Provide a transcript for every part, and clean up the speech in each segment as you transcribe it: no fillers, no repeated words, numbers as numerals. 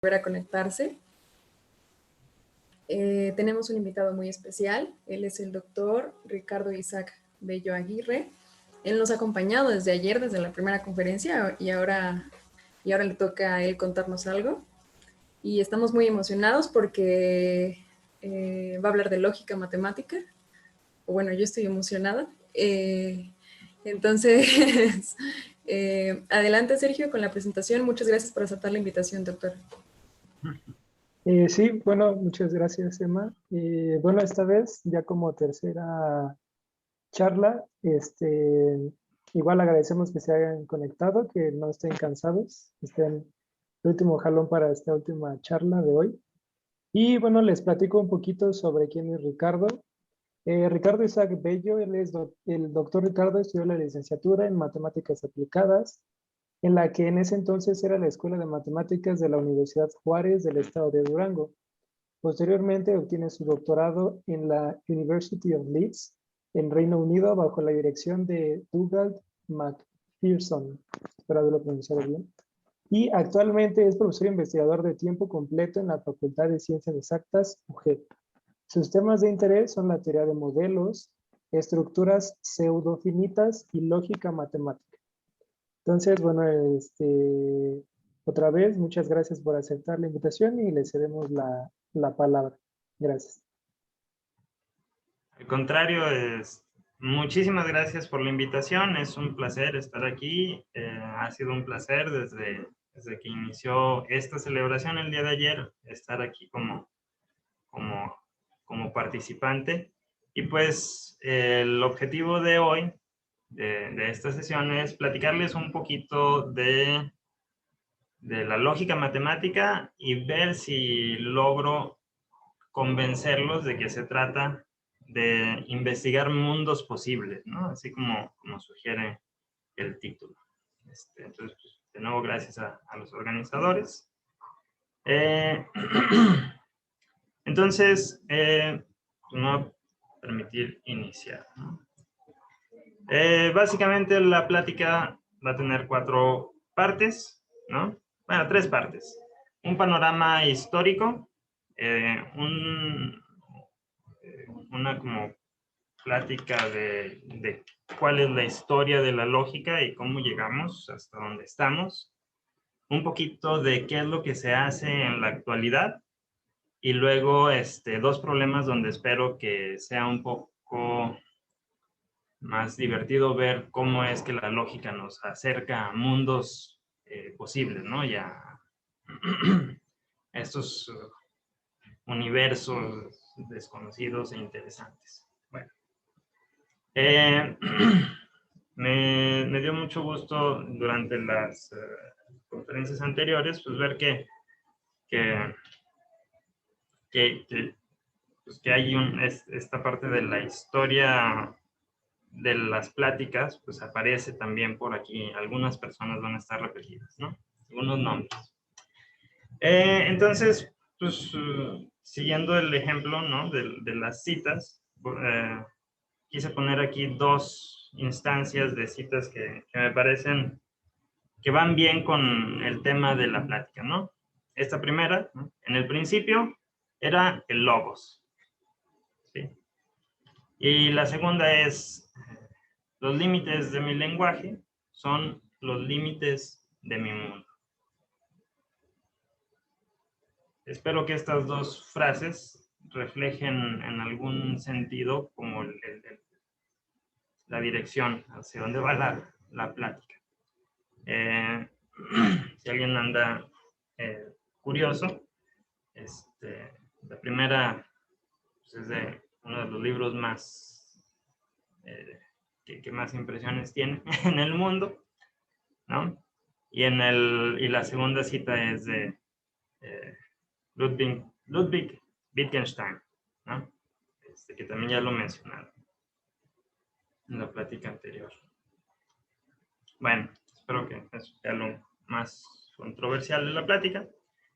volver a conectarse. Tenemos un invitado muy especial. Él es el doctor Ricardo Isaac Bello Aguirre. Él nos ha acompañado desde ayer, desde la primera conferencia, y ahora le toca a él contarnos algo. Y estamos muy emocionados porque va a hablar de lógica matemática. O bueno, yo estoy emocionada. Entonces, adelante Sergio con la presentación. Muchas gracias por aceptar la invitación, doctor. Sí, bueno, muchas gracias, Emma. Bueno, esta vez ya como tercera charla, igual agradecemos que se hayan conectado, que no estén cansados, estén el último jalón para esta última charla de hoy. Y bueno, les platico un poquito sobre quién es Ricardo. Ricardo Isaac Bello, él es el doctor Ricardo, estudió la licenciatura en Matemáticas Aplicadas, en la que en ese entonces era la Escuela de Matemáticas de la Universidad Juárez del estado de Durango. Posteriormente obtiene su doctorado en la University of Leeds, en Reino Unido, bajo la dirección de Dougald Macpherson. Espero haberlo pronunciado bien. Y actualmente es profesor investigador de tiempo completo en la Facultad de Ciencias Exactas, UGEP. Sus temas de interés son la teoría de modelos, estructuras pseudofinitas y lógica matemática. Entonces, bueno, otra vez, muchas gracias por aceptar la invitación y le cedemos la palabra. Gracias. Al contrario, muchísimas gracias por la invitación. Es un placer estar aquí. Ha sido un placer desde que inició esta celebración el día de ayer, estar aquí como participante. Y pues el objetivo de hoy, de esta sesión, es platicarles un poquito de la lógica matemática y ver si logro convencerlos de que se trata de investigar mundos posibles, ¿no? Así como sugiere el título. Entonces, pues, de nuevo, gracias a los organizadores. Entonces, me voy a permitir iniciar, ¿no? Básicamente la plática va a tener 4 partes, ¿no? Bueno, 3 partes. Un panorama histórico, una como plática de cuál es la historia de la lógica y cómo llegamos hasta donde estamos. Un poquito de qué es lo que se hace en la actualidad. Y luego 2 problemas donde espero que sea un poco más divertido ver cómo es que la lógica nos acerca a mundos posibles, ¿no? Y a estos universos desconocidos e interesantes. Bueno. Me dio mucho gusto durante las conferencias anteriores pues ver pues que hay esta parte de la historia de las pláticas, pues aparece también por aquí. Algunas personas van a estar repetidas, ¿no? Algunos nombres. Entonces, pues siguiendo el ejemplo, ¿no? de las citas, quise poner aquí 2 instancias de citas que me parecen que van bien con el tema de la plática, ¿no? Esta primera, ¿no? En el principio, era el logos, ¿sí? Y la segunda es, los límites de mi lenguaje son los límites de mi mundo. Espero que estas 2 frases reflejen en algún sentido como la dirección hacia dónde va la plática. Si alguien anda curioso, la primera pues, es de uno de los libros más que más impresiones tiene en el mundo, ¿no? Y la segunda cita es de Ludwig Wittgenstein, ¿no? Que también ya lo mencionaron en la plática anterior. Bueno, espero que eso sea lo más controversial de la plática.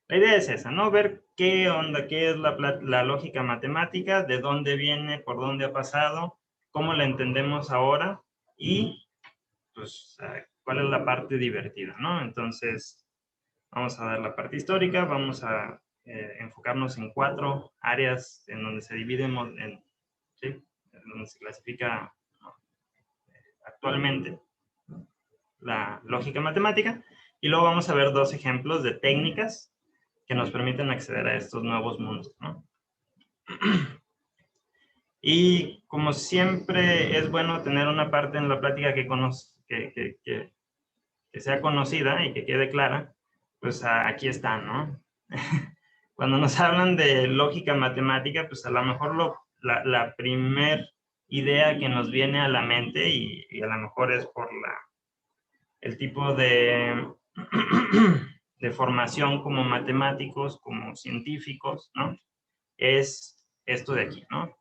La idea es esa, ¿no? Ver qué onda, qué es la lógica matemática, de dónde viene, por dónde ha pasado, cómo la entendemos ahora y, pues, cuál es la parte divertida, ¿no? Entonces, Vamos a dar la parte histórica, vamos a enfocarnos en 4 áreas en donde se dividen, ¿sí? En donde se clasifica actualmente la lógica matemática, y luego vamos a ver 2 ejemplos de técnicas que nos permiten acceder a estos nuevos mundos, ¿no? Y como siempre es bueno tener una parte en la plática que sea conocida y que quede clara, pues aquí está, ¿no? Cuando nos hablan de lógica matemática, pues a lo mejor la primer idea que nos viene a la mente, y a lo mejor es por el tipo de formación como matemáticos, como científicos, ¿no? Es esto de aquí, ¿no?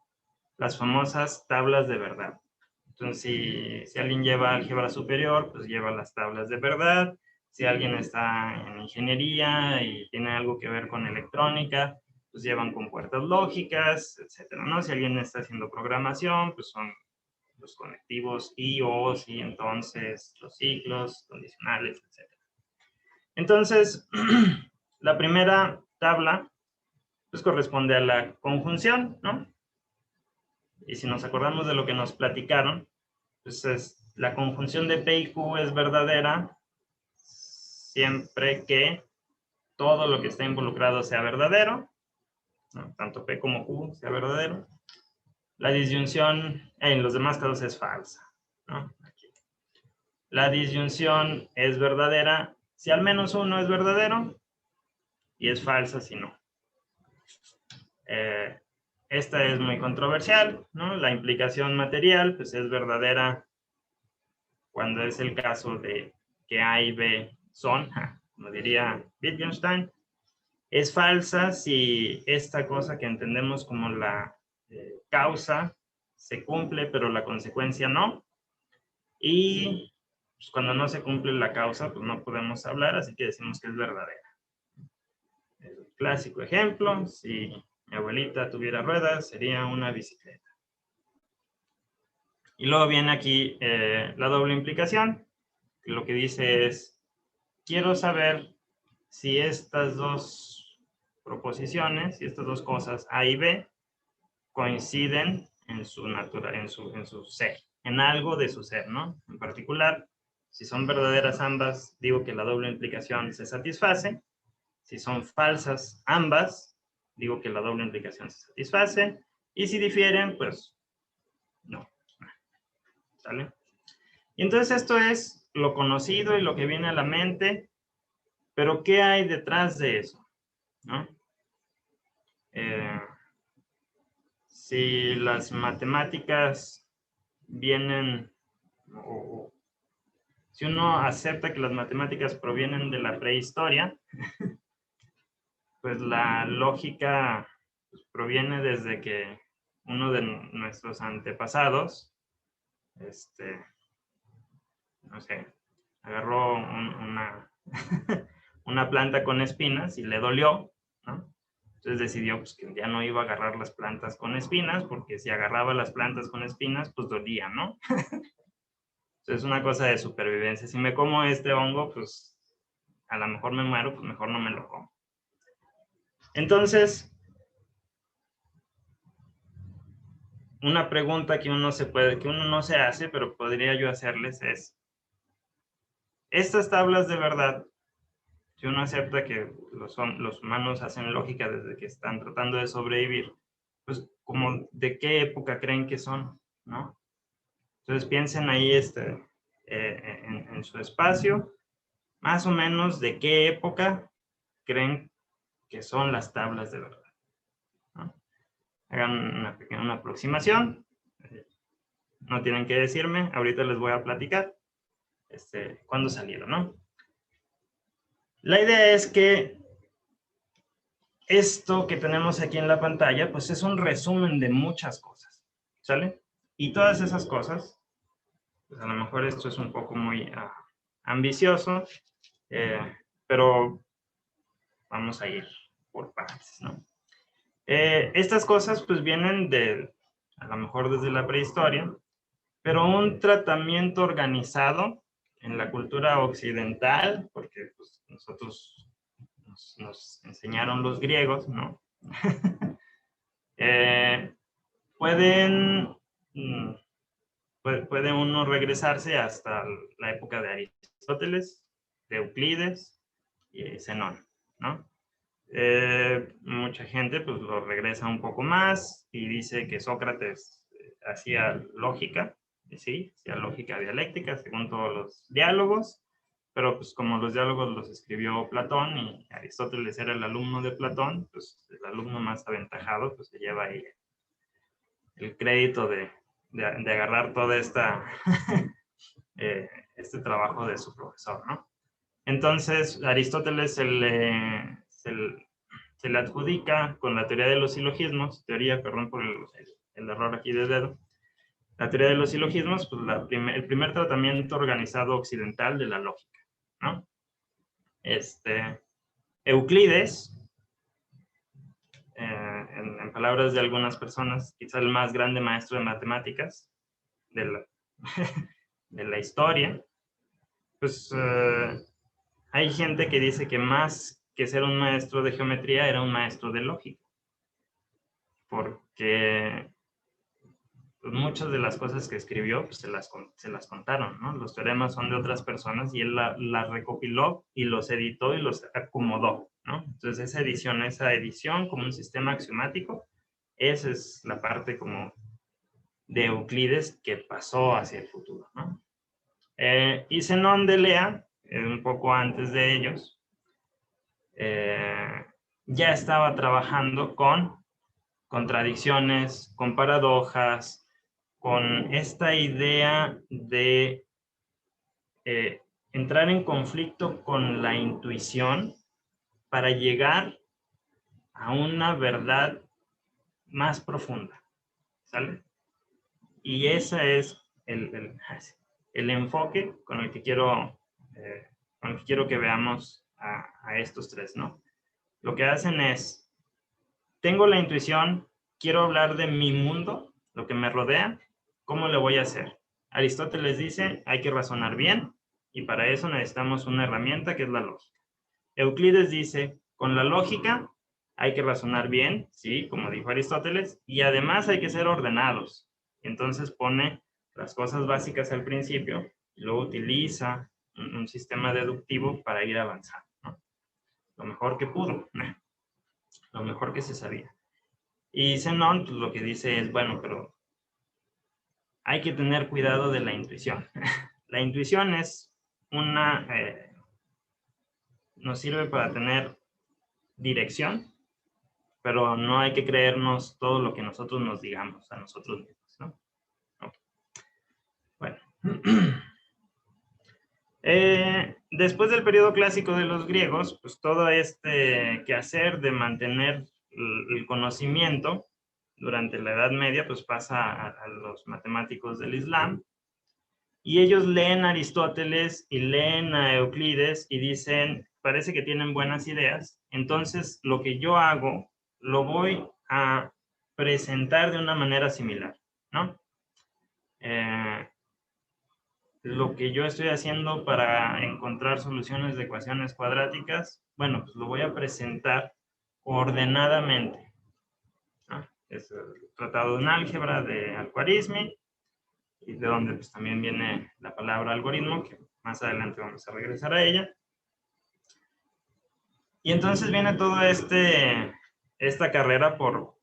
Las famosas tablas de verdad. Entonces, si alguien lleva álgebra superior, pues lleva las tablas de verdad. Si alguien está en ingeniería y tiene algo que ver con electrónica, pues llevan compuertas lógicas, etcétera, ¿no? Si alguien está haciendo programación, pues son los conectivos y, os, y entonces, los ciclos, condicionales, etcétera. Entonces, la primera tabla, pues corresponde a la conjunción, ¿no? Y si nos acordamos de lo que nos platicaron, pues la conjunción de P y Q es verdadera siempre que todo lo que está involucrado sea verdadero, ¿no? Tanto P como Q sea verdadero. La disyunción en los demás casos es falsa, ¿no? Aquí. La disyunción es verdadera si al menos uno es verdadero y es falsa si no. Esta es muy controversial, ¿no? La implicación material pues es verdadera cuando es el caso de que A y B son, como diría Wittgenstein. Es falsa si esta cosa que entendemos como la causa se cumple, pero la consecuencia no. Y pues, cuando no se cumple la causa, pues no podemos hablar, así que decimos que es verdadera. El clásico ejemplo, si mi abuelita tuviera ruedas, sería una bicicleta. Y luego viene aquí la doble implicación, que lo que dice es, quiero saber si estas 2 proposiciones, si estas 2 cosas, A y B, coinciden en su ser, en algo de su ser, ¿no? En particular, si son verdaderas ambas, digo que la doble implicación se satisface. Si son falsas ambas, digo que la doble implicación se satisface. Y si difieren, pues no. ¿Sale? Y entonces esto es lo conocido y lo que viene a la mente, pero ¿qué hay detrás de eso? ¿No? Si las matemáticas vienen, o si uno acepta que las matemáticas provienen de la prehistoria, pues la lógica pues, proviene desde que uno de nuestros antepasados, no sé, agarró una planta con espinas y le dolió, ¿no? Entonces decidió pues, que ya no iba a agarrar las plantas con espinas, porque si agarraba las plantas con espinas, pues dolía, ¿no? Entonces es una cosa de supervivencia. Si me como este hongo, pues a lo mejor me muero, pues mejor no me lo como. Entonces, una pregunta que uno no se hace, pero podría yo hacerles es, estas tablas de verdad, si uno acepta que los humanos hacen lógica desde que están tratando de sobrevivir, pues como de qué época creen que son, ¿no? Entonces piensen ahí en su espacio, más o menos de qué época creen que son las tablas de verdad, ¿no? Hagan una aproximación, no tienen que decirme, ahorita les voy a platicar cuándo salieron, ¿no? La idea es que esto que tenemos aquí en la pantalla, pues es un resumen de muchas cosas, ¿sale? Y todas esas cosas, pues a lo mejor esto es un poco muy ambicioso, pero vamos a ir por partes, ¿no? Estas cosas pues vienen a lo mejor desde la prehistoria, pero un tratamiento organizado en la cultura occidental, porque pues, nosotros nos enseñaron los griegos, ¿no? Puede uno regresarse hasta la época de Aristóteles, de Euclides y Zenón, ¿no? Mucha gente pues lo regresa un poco más y dice que Sócrates hacía lógica, ¿sí? Hacía lógica dialéctica según todos los diálogos, pero pues como los diálogos los escribió Platón y Aristóteles era el alumno de Platón, pues el alumno más aventajado pues se lleva ahí el crédito de agarrar toda esta este trabajo de su profesor, ¿no? Entonces, Aristóteles se le adjudica con la teoría de los silogismos, perdón por el error aquí de dedo, la teoría de los silogismos, pues el primer tratamiento organizado occidental de la lógica, ¿no? Euclides, en palabras de algunas personas, quizá el más grande maestro de matemáticas de la historia, pues hay gente que dice que más que ser un maestro de geometría era un maestro de lógica, porque pues, muchas de las cosas que escribió pues, se las contaron, ¿no? Los teoremas son de otras personas y él las recopiló y los editó y los acomodó, ¿no? Entonces esa edición como un sistema axiomático, esa es la parte como de Euclides que pasó hacia el futuro, ¿no? Y Zenón de Elea, un poco antes de ellos, ya estaba trabajando con contradicciones, con paradojas, con esta idea de entrar en conflicto con la intuición para llegar a una verdad más profunda, ¿sale? Y ese es el enfoque con el que quiero que veamos a estos tres, ¿no? Lo que hacen es, tengo la intuición, quiero hablar de mi mundo, lo que me rodea, ¿cómo lo voy a hacer? Aristóteles dice, hay que razonar bien, y para eso necesitamos una herramienta que es la lógica. Euclides dice, con la lógica hay que razonar bien, sí, como dijo Aristóteles, y además hay que ser ordenados. Entonces pone las cosas básicas al principio, y luego utiliza un sistema deductivo para ir avanzando, ¿no? Lo mejor que pudo, lo mejor que se sabía. Y Zenón pues, lo que dice es, bueno, pero hay que tener cuidado de la intuición. La intuición es nos sirve para tener dirección, pero no hay que creernos todo lo que nosotros nos digamos a nosotros mismos, ¿no? Okay. Bueno. Después del periodo clásico de los griegos, pues todo este quehacer de mantener el conocimiento durante la Edad Media, pues pasa a los matemáticos del Islam, y ellos leen a Aristóteles y leen a Euclides y dicen, parece que tienen buenas ideas, entonces lo que yo hago lo voy a presentar de una manera similar, ¿no? Lo que yo estoy haciendo para encontrar soluciones de ecuaciones cuadráticas, bueno, pues lo voy a presentar ordenadamente, ¿no? Es el tratado de un álgebra de Al-Khwarizmi, y de donde pues también viene la palabra algoritmo, que más adelante vamos a regresar a ella. Y entonces viene toda esta carrera por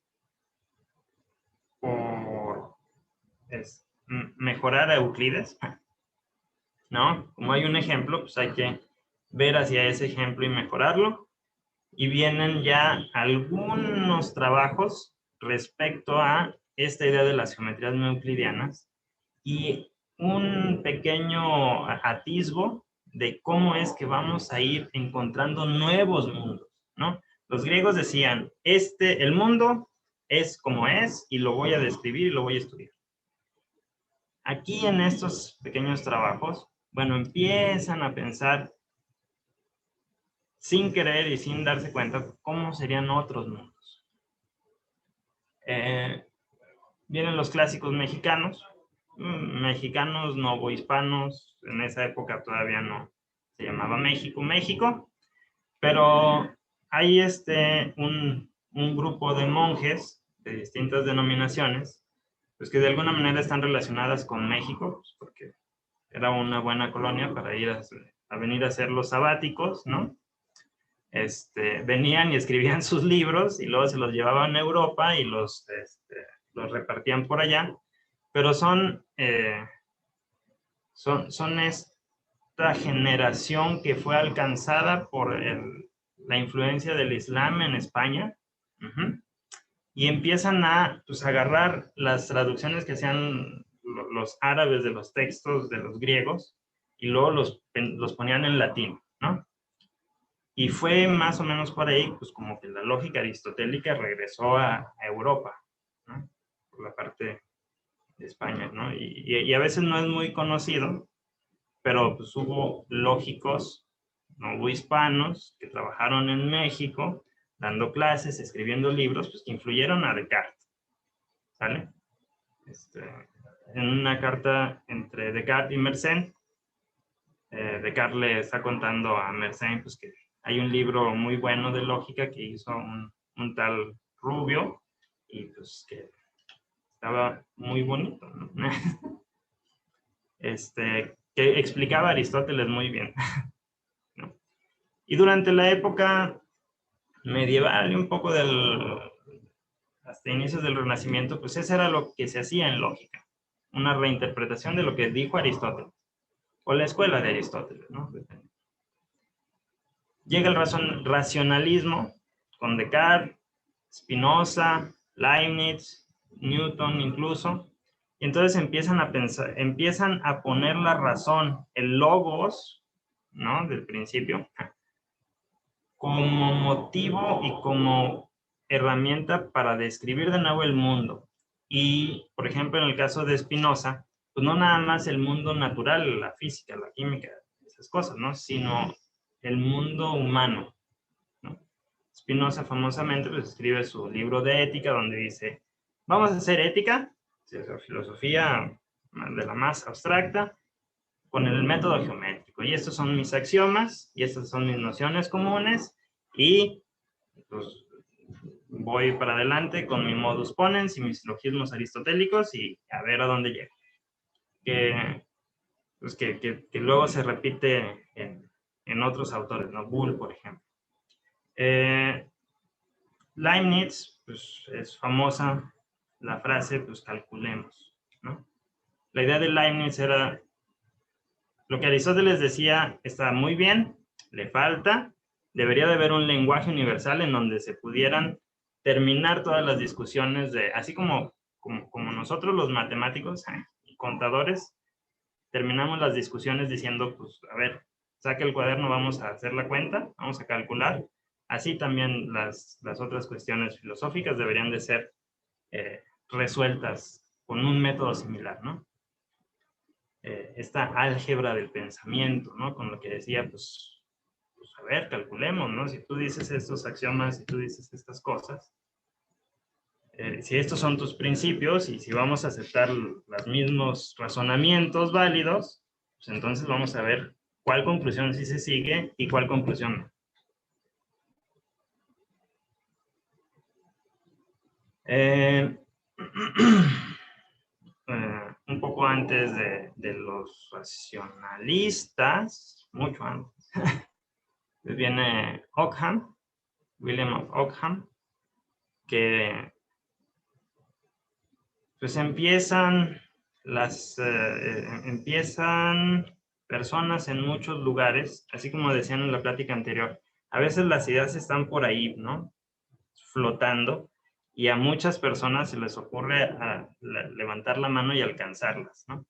mejorar a Euclides, ¿no? Como hay un ejemplo, pues hay que ver hacia ese ejemplo y mejorarlo. Y vienen ya algunos trabajos respecto a esta idea de las geometrías no euclidianas y un pequeño atisbo de cómo es que vamos a ir encontrando nuevos mundos, ¿no? Los griegos decían, el mundo es como es y lo voy a describir y lo voy a estudiar. Aquí en estos pequeños trabajos, bueno, empiezan a pensar sin querer y sin darse cuenta cómo serían otros mundos. Vienen los clásicos mexicanos, novohispanos, en esa época todavía no se llamaba México, pero hay un grupo de monjes de distintas denominaciones, pues que de alguna manera están relacionadas con México, pues porque era una buena colonia para ir a venir a hacer los sabáticos, ¿no? Venían y escribían sus libros y luego se los llevaban a Europa y los repartían por allá, pero son esta generación que fue alcanzada por la influencia del Islam en España. Y empiezan a pues, agarrar las traducciones que hacían los árabes de los textos de los griegos y luego los ponían en latín, ¿no? Y fue más o menos por ahí, pues como que la lógica aristotélica regresó a Europa, ¿no? Por la parte de España, ¿no? Y a veces no es muy conocido, pero pues hubo lógicos, no hubo hispanos que trabajaron en México, dando clases, escribiendo libros, pues que influyeron a Descartes, ¿sale? En una carta entre Descartes y Mersenne, Descartes le está contando a Mersenne pues, que hay un libro muy bueno de lógica que hizo un tal Rubio y pues que estaba muy bonito, ¿no? Que explicaba a Aristóteles muy bien, ¿no? Y durante la época medieval y un poco hasta inicios del Renacimiento, pues eso era lo que se hacía en lógica, una reinterpretación de lo que dijo Aristóteles, o la escuela de Aristóteles, ¿no? Llega el racionalismo con Descartes, Spinoza, Leibniz, Newton incluso, y entonces empiezan a pensar, empiezan a poner la razón, el logos, ¿no? Del principio, como motivo y como herramienta para describir de nuevo el mundo. Y, por ejemplo, en el caso de Spinoza, pues no nada más el mundo natural, la física, la química, esas cosas, ¿no? Sino el mundo humano, ¿no? Spinoza famosamente pues, escribe su libro de ética donde dice, vamos a hacer ética, filosofía de la más abstracta, con el método geométrico. Y estos son mis axiomas, y estas son mis nociones comunes, y pues, voy para adelante con mi modus ponens y mis logismos aristotélicos y a ver a dónde llego. Pues que luego se repite en otros autores, ¿no? Bull, por ejemplo. Leibniz, pues es famosa la frase, pues calculemos, ¿no? La idea de Leibniz era, lo que Aristóteles decía está muy bien, le falta, debería de haber un lenguaje universal en donde se pudieran terminar todas las discusiones de, así como nosotros los matemáticos y contadores, terminamos las discusiones diciendo, pues, a ver, saque el cuaderno, vamos a hacer la cuenta, vamos a calcular. Así también las otras cuestiones filosóficas deberían de ser resueltas con un método similar, ¿no? Esta álgebra del pensamiento, ¿no? Con lo que decía, pues a ver, calculemos, ¿no? Si tú dices estos axiomas, si tú dices estas cosas, si estos son tus principios y si vamos a aceptar los mismos razonamientos válidos, pues entonces vamos a ver cuál conclusión sí se sigue y cuál conclusión no. Un poco antes de los racionalistas, mucho antes, viene Ockham, William of Ockham, que pues empiezan personas en muchos lugares, así como decían en la plática anterior, a veces las ideas están por ahí, ¿no? Flotando, y a muchas personas se les ocurre levantar la mano y alcanzarlas, ¿no?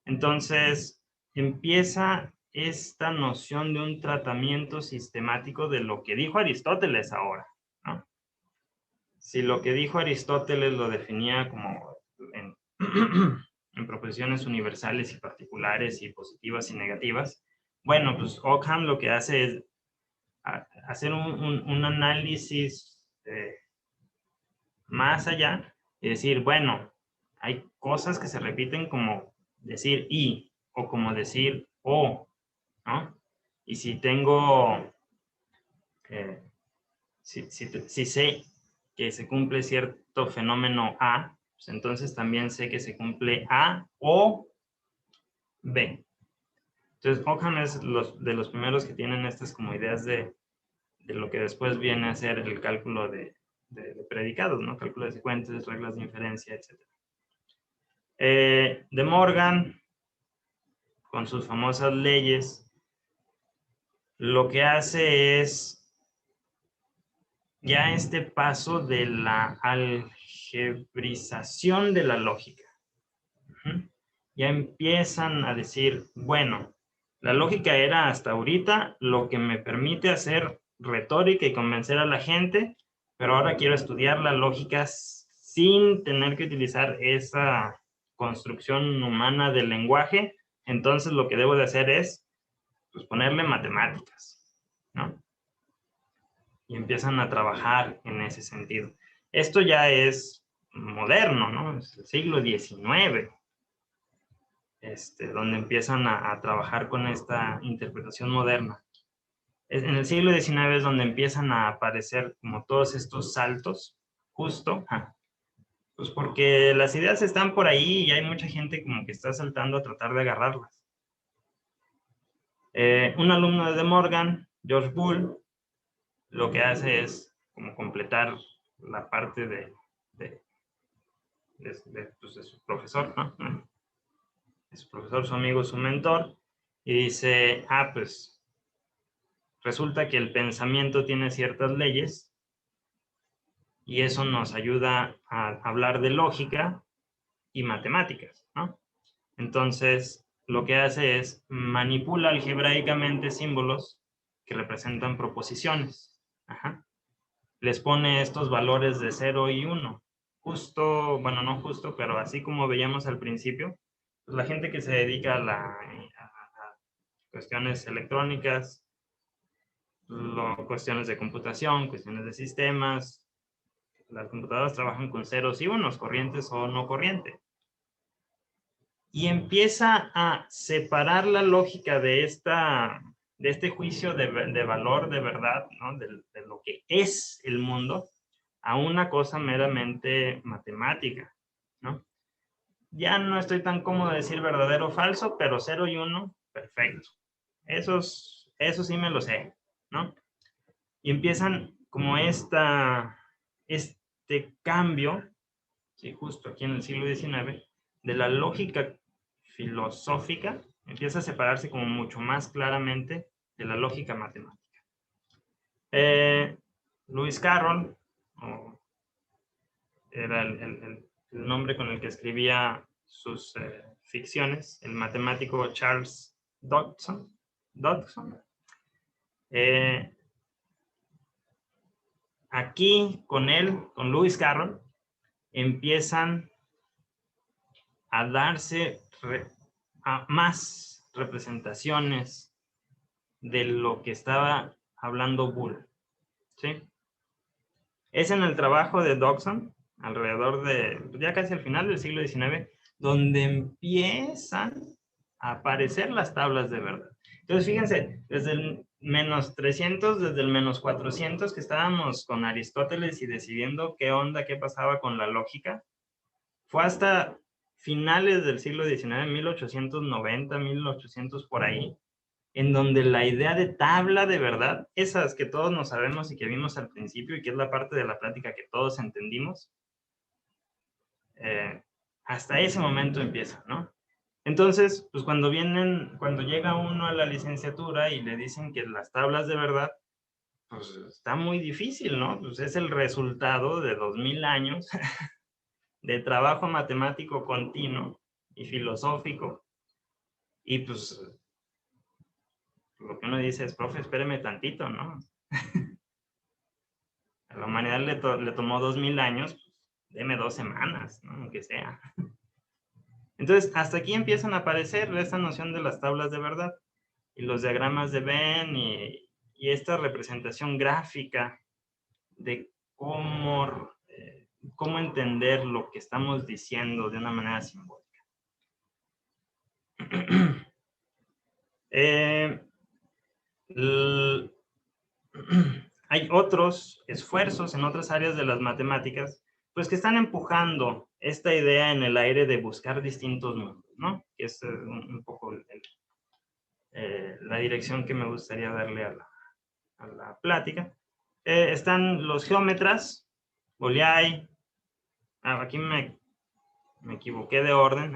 Entonces, empieza esta noción de un tratamiento sistemático de lo que dijo Aristóteles ahora, ¿no? Si lo que dijo Aristóteles lo definía como en proposiciones universales y particulares y positivas y negativas, bueno, pues Ockham lo que hace es hacer un análisis más allá y decir, bueno, hay cosas que se repiten como decir y o como decir o, ¿no? Y si tengo si sé que se cumple cierto fenómeno A, pues entonces también sé que se cumple A o B. Entonces, Ockham es de los primeros que tienen estas como ideas de lo que después viene a ser el cálculo de predicados, ¿no? Cálculo de secuentes, reglas de inferencia, etc. De Morgan, con sus famosas leyes, lo que hace es ya este paso de la algebrización de la lógica. Ya empiezan a decir, bueno, la lógica era hasta ahorita lo que me permite hacer retórica y convencer a la gente, pero ahora quiero estudiar la lógica sin tener que utilizar esa construcción humana del lenguaje. Entonces lo que debo de hacer es pues, ponerle matemáticas, ¿no? Y empiezan a trabajar en ese sentido. Esto ya es moderno, ¿no? Es el siglo XIX. Donde empiezan a trabajar con esta interpretación moderna. En el siglo XIX es donde empiezan a aparecer como todos estos saltos, justo, pues porque las ideas están por ahí y hay mucha gente como que está saltando a tratar de agarrarlas. Un alumno de Morgan, George Boole, lo que hace es como completar la parte de su profesor, ¿no? Su profesor, su amigo, su mentor, y dice, pues resulta que el pensamiento tiene ciertas leyes y eso nos ayuda a hablar de lógica y matemáticas, ¿no? Entonces, lo que hace es manipula algebraicamente símbolos que representan proposiciones. Les pone estos valores de 0 y 1. Justo, bueno, no justo, pero así como veíamos al principio, pues la gente que se dedica a cuestiones electrónicas, cuestiones de computación, cuestiones de sistemas. Las computadoras trabajan con ceros y unos, corrientes o no corriente. Y empieza a separar la lógica de este juicio de valor, de verdad, ¿no? de lo que es el mundo, a una cosa meramente matemática, ¿no? Ya no estoy tan cómodo de decir verdadero o falso, pero 0 y 1, perfecto. Eso sí me lo sé, ¿no? Y empiezan como este cambio, ¿sí? Justo aquí en el siglo XIX, de la lógica filosófica, empieza a separarse como mucho más claramente de la lógica matemática. Lewis Carroll, era el nombre con el que escribía sus ficciones, el matemático Charles Dodson. Aquí con él, con Lewis Carroll, empiezan a darse a más representaciones de lo que estaba hablando Boole, ¿sí? Es en el trabajo de Dodson, alrededor de, ya casi al final del siglo XIX, donde empiezan a aparecer las tablas de verdad. Entonces, fíjense, desde el -300, desde el -400 que estábamos con Aristóteles y decidiendo qué onda, qué pasaba con la lógica, fue hasta finales del siglo XIX, 1890, 1800 por ahí, en donde la idea de tabla de verdad, esas que todos nos sabemos y que vimos al principio y que es la parte de la plática que todos entendimos, hasta ese momento empieza, ¿no? Entonces, pues cuando llega uno a la licenciatura y le dicen que las tablas de verdad, pues está muy difícil, ¿no? Pues es el resultado de 2000 años de trabajo matemático continuo y filosófico. Y pues lo que uno dice es, profe, espéreme tantito, ¿no? A la humanidad le tomó 2000 años, pues, deme 2 semanas, ¿no? Aunque sea. Entonces, hasta aquí empiezan a aparecer esta noción de las tablas de verdad y los diagramas de Venn y esta representación gráfica de cómo entender lo que estamos diciendo de una manera simbólica. hay otros esfuerzos en otras áreas de las matemáticas, pues que están empujando esta idea en el aire de buscar distintos mundos, ¿no? Que es un poco la dirección que me gustaría darle a la plática. Están los geómetras, Bolyai. Aquí me equivoqué de orden.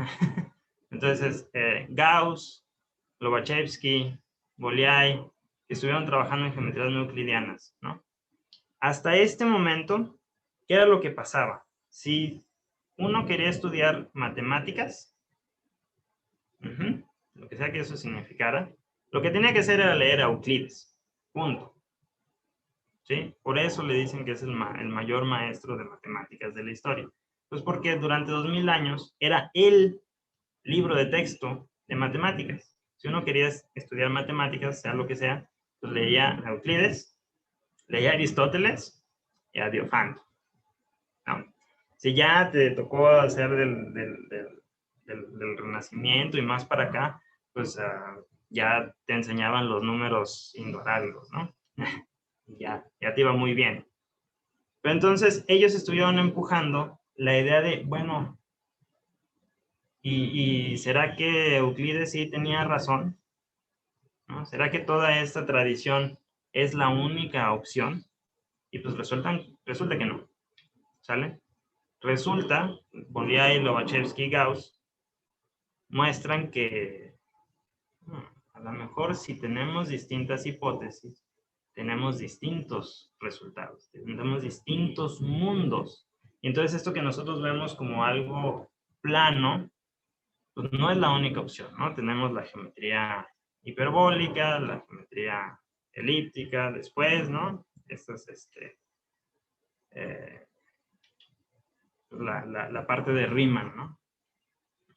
Entonces, Gauss, Lobachevsky, Bolyai, que estuvieron trabajando en geometrías no euclidianas, ¿no? Hasta este momento, ¿qué era lo que pasaba? Si uno quería estudiar matemáticas, lo que sea que eso significara, lo que tenía que hacer era leer a Euclides, punto. ¿Sí? Por eso le dicen que es el mayor maestro de matemáticas de la historia. Pues porque durante 2000 años era el libro de texto de matemáticas. Si uno quería estudiar matemáticas, sea lo que sea, pues leía a Euclides, leía a Aristóteles y a Diofanto. No. Si ya te tocó hacer del Renacimiento y más para acá, pues ya te enseñaban los números indorábiles, ¿no? ya te iba muy bien. Pero entonces ellos estuvieron empujando la idea de, bueno, ¿y será que Euclides sí tenía razón? ¿No? ¿Será que toda esta tradición es la única opción? Y pues resulta que no, ¿sale? Resulta, Bolyai, Lobachevsky y Gauss muestran que a lo mejor si tenemos distintas hipótesis, tenemos distintos resultados, tenemos distintos mundos. Y entonces esto que nosotros vemos como algo plano, pues no es la única opción, ¿no? Tenemos la geometría hiperbólica, la geometría elíptica, después, ¿no? Esta es la parte de Riemann, ¿no?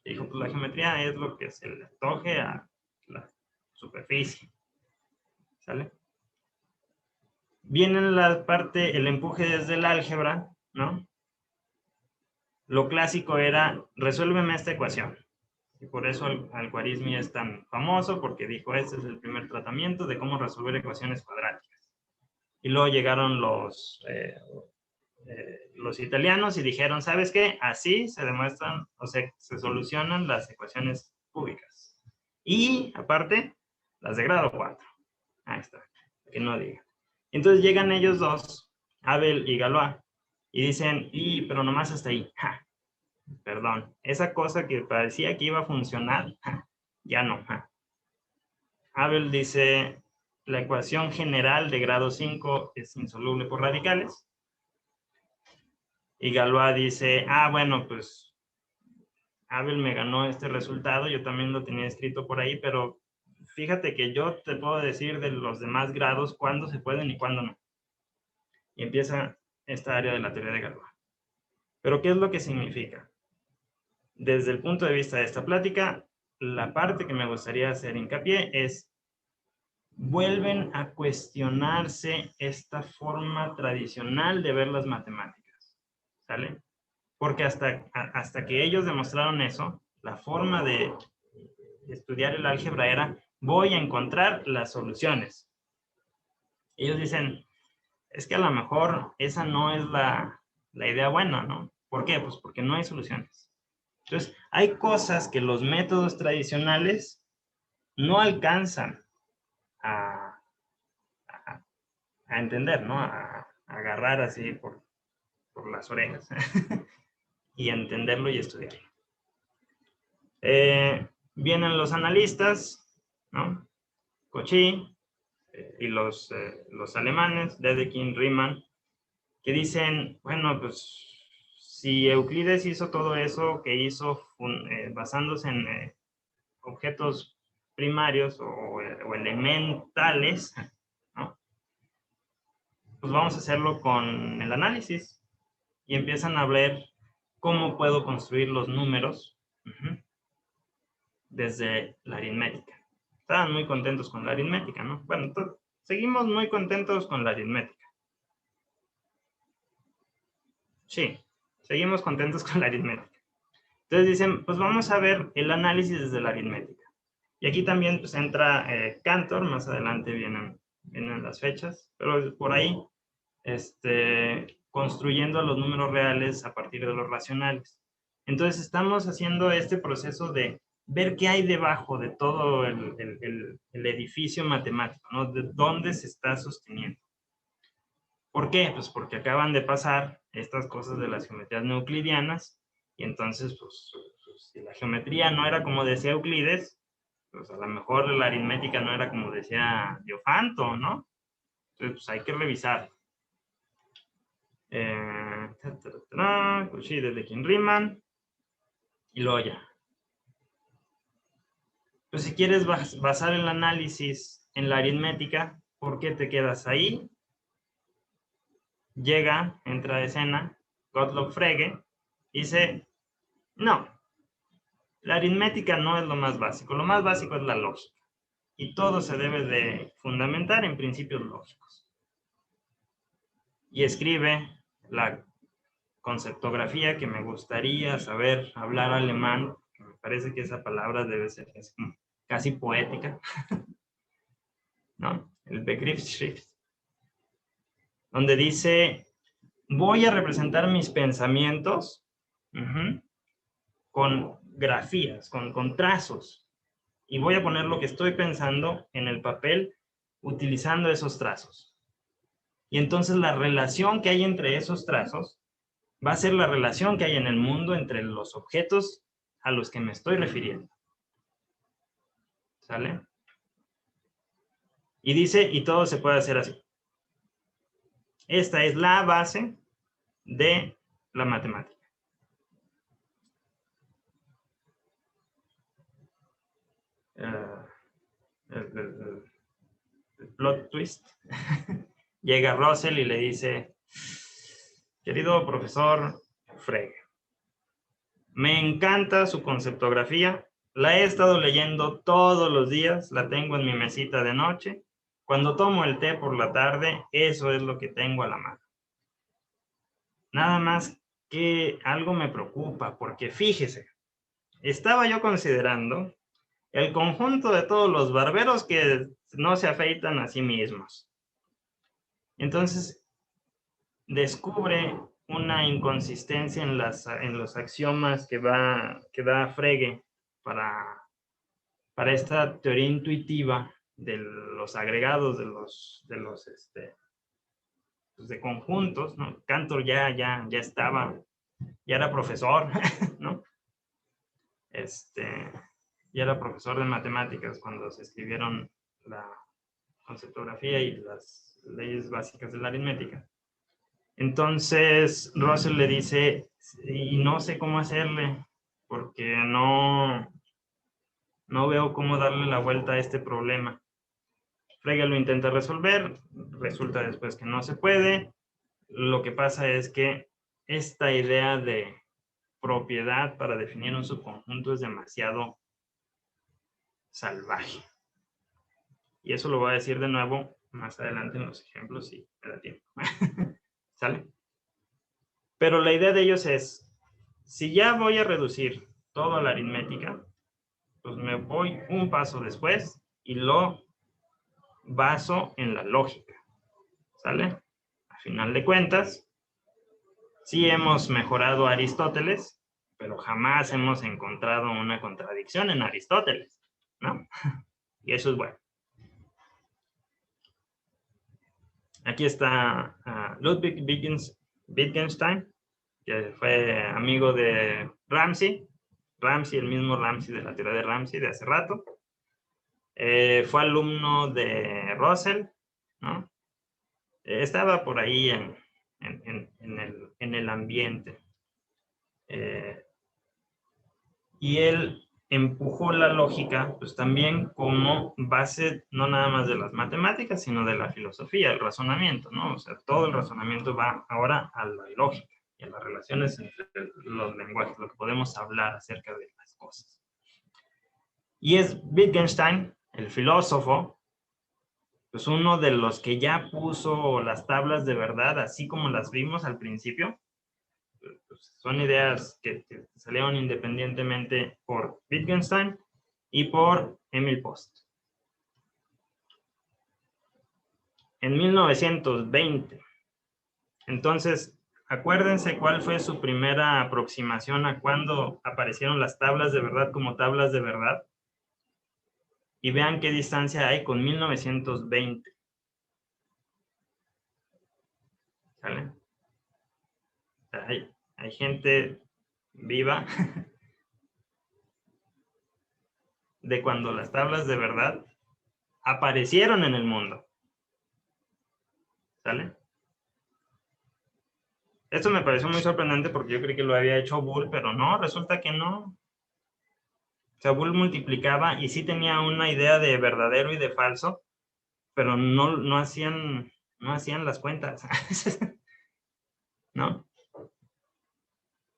Y dijo, pues la geometría es lo que se le antoje a la superficie, ¿sale? Viene la parte, el empuje desde el álgebra, ¿no? Lo clásico era, resuélveme esta ecuación. Y por eso Al-Khwarizmi es tan famoso, porque dijo, este es el primer tratamiento de cómo resolver ecuaciones cuadráticas. Y luego llegaron los italianos y dijeron, ¿sabes qué? Así se demuestran, o sea, se solucionan las ecuaciones cúbicas. Y, aparte, las de grado 4. Ahí está, que no diga. Entonces llegan ellos dos, Abel y Galois, y dicen, pero nomás hasta ahí. Ja, perdón, esa cosa que parecía que iba a funcionar, ya no. Abel dice, la ecuación general de grado 5 es insoluble por radicales. Y Galois dice, bueno, pues Abel me ganó este resultado, yo también lo tenía escrito por ahí, pero fíjate que yo te puedo decir de los demás grados cuándo se pueden y cuándo no. Y empieza esta área de la teoría de Galois. Pero ¿qué es lo que significa? Desde el punto de vista de esta plática, la parte que me gustaría hacer hincapié es, vuelven a cuestionarse esta forma tradicional de ver las matemáticas, ¿sale? Porque hasta que ellos demostraron eso, la forma de estudiar el álgebra era, voy a encontrar las soluciones. Ellos dicen, es que a lo mejor esa no es la idea buena, ¿no? ¿Por qué? Pues porque no hay soluciones. Entonces, hay cosas que los métodos tradicionales no alcanzan a entender, ¿no? A agarrar así por las orejas y entenderlo y estudiarlo. Vienen los analistas, ¿no? Cauchy y los alemanes, Dedekind, Riemann, que dicen, bueno, pues si Euclides hizo todo eso que hizo basándose en objetos primarios o elementales, ¿no? Pues vamos a hacerlo con el análisis. Y empiezan a ver cómo puedo construir los números desde la aritmética. Estaban muy contentos con la aritmética, ¿no? Bueno, seguimos muy contentos con la aritmética. Sí, seguimos contentos con la aritmética. Entonces dicen, pues vamos a ver el análisis desde la aritmética. Y aquí también pues entra Cantor, más adelante vienen vienen las fechas, pero por ahí, construyendo los números reales a partir de los racionales. Entonces estamos haciendo este proceso de ver qué hay debajo de todo el edificio matemático, ¿no? De dónde se está sosteniendo. ¿Por qué? Pues porque acaban de pasar estas cosas de las geometrías no euclidianas, y entonces, pues, si la geometría no era como decía Euclides, pues a lo mejor la aritmética no era como decía Diofanto, ¿no? Entonces, pues hay que revisar. Sí, desde quien Riemann, y luego ya. Pues si quieres basar el análisis en la aritmética, ¿por qué te quedas ahí? Entra a escena Gottlob Frege, y dice, no, la aritmética no es lo más básico es la lógica, y todo se debe de fundamentar en principios lógicos. Y escribe la conceptografía, que me gustaría saber hablar alemán, me parece que esa palabra debe ser casi poética, ¿no? El Begriffsschrift, donde dice, voy a representar mis pensamientos con grafías, con trazos, y voy a poner lo que estoy pensando en el papel utilizando esos trazos. Y entonces la relación que hay entre esos trazos va a ser la relación que hay en el mundo entre los objetos a los que me estoy refiriendo. ¿Sale? Y dice, y todo se puede hacer así. Esta es la base de la matemática. El plot twist. Llega Russell y le dice, querido profesor Frege, me encanta su conceptografía, la he estado leyendo todos los días, la tengo en mi mesita de noche. Cuando tomo el té por la tarde, eso es lo que tengo a la mano. Nada más que algo me preocupa, porque fíjese, estaba yo considerando el conjunto de todos los barberos que no se afeitan a sí mismos. Entonces, descubre una inconsistencia en los axiomas que da Frege para esta teoría intuitiva de los agregados de conjuntos, ¿no? Cantor ya estaba, ya era profesor, ¿no? Ya era profesor de matemáticas cuando se escribieron la conceptografía y las leyes básicas de la aritmética. Entonces Russell le dice, y no sé cómo hacerle, porque no veo cómo darle la vuelta a este problema. Frege lo intenta resolver, resulta después que no se puede. Lo que pasa es que esta idea de propiedad para definir un subconjunto es demasiado salvaje. Y eso lo voy a decir de nuevo más adelante en los ejemplos si me da tiempo. ¿Sale? Pero la idea de ellos es, si ya voy a reducir todo a la aritmética, pues me voy un paso después y lo baso en la lógica. ¿Sale? A final de cuentas, sí hemos mejorado a Aristóteles, pero jamás hemos encontrado una contradicción en Aristóteles, ¿no? Y eso es bueno. Aquí está Ludwig Wittgenstein, que fue amigo de Ramsey, el mismo Ramsey de la teoría de Ramsey de hace rato. Fue alumno de Russell, ¿no? Estaba por ahí en el ambiente. Y él empujó la lógica, pues también como base, no nada más de las matemáticas, sino de la filosofía, el razonamiento, ¿no? O sea, todo el razonamiento va ahora a la lógica y a las relaciones entre los lenguajes, lo que podemos hablar acerca de las cosas. Y es Wittgenstein, el filósofo, pues uno de los que ya puso las tablas de verdad, así como las vimos al principio. Pues son ideas que salieron independientemente por Wittgenstein y por Emil Post. en 1920. Entonces, acuérdense cuál fue su primera aproximación a cuando aparecieron las tablas de verdad como tablas de verdad. Y vean qué distancia hay con 1920. ¿Sale? Hay gente viva de cuando las tablas de verdad aparecieron en el mundo. ¿Sale? Esto me pareció muy sorprendente porque yo creí que lo había hecho Boole, pero no, resulta que no. O sea, Boole multiplicaba y sí tenía una idea de verdadero y de falso, pero no hacían las cuentas. ¿No?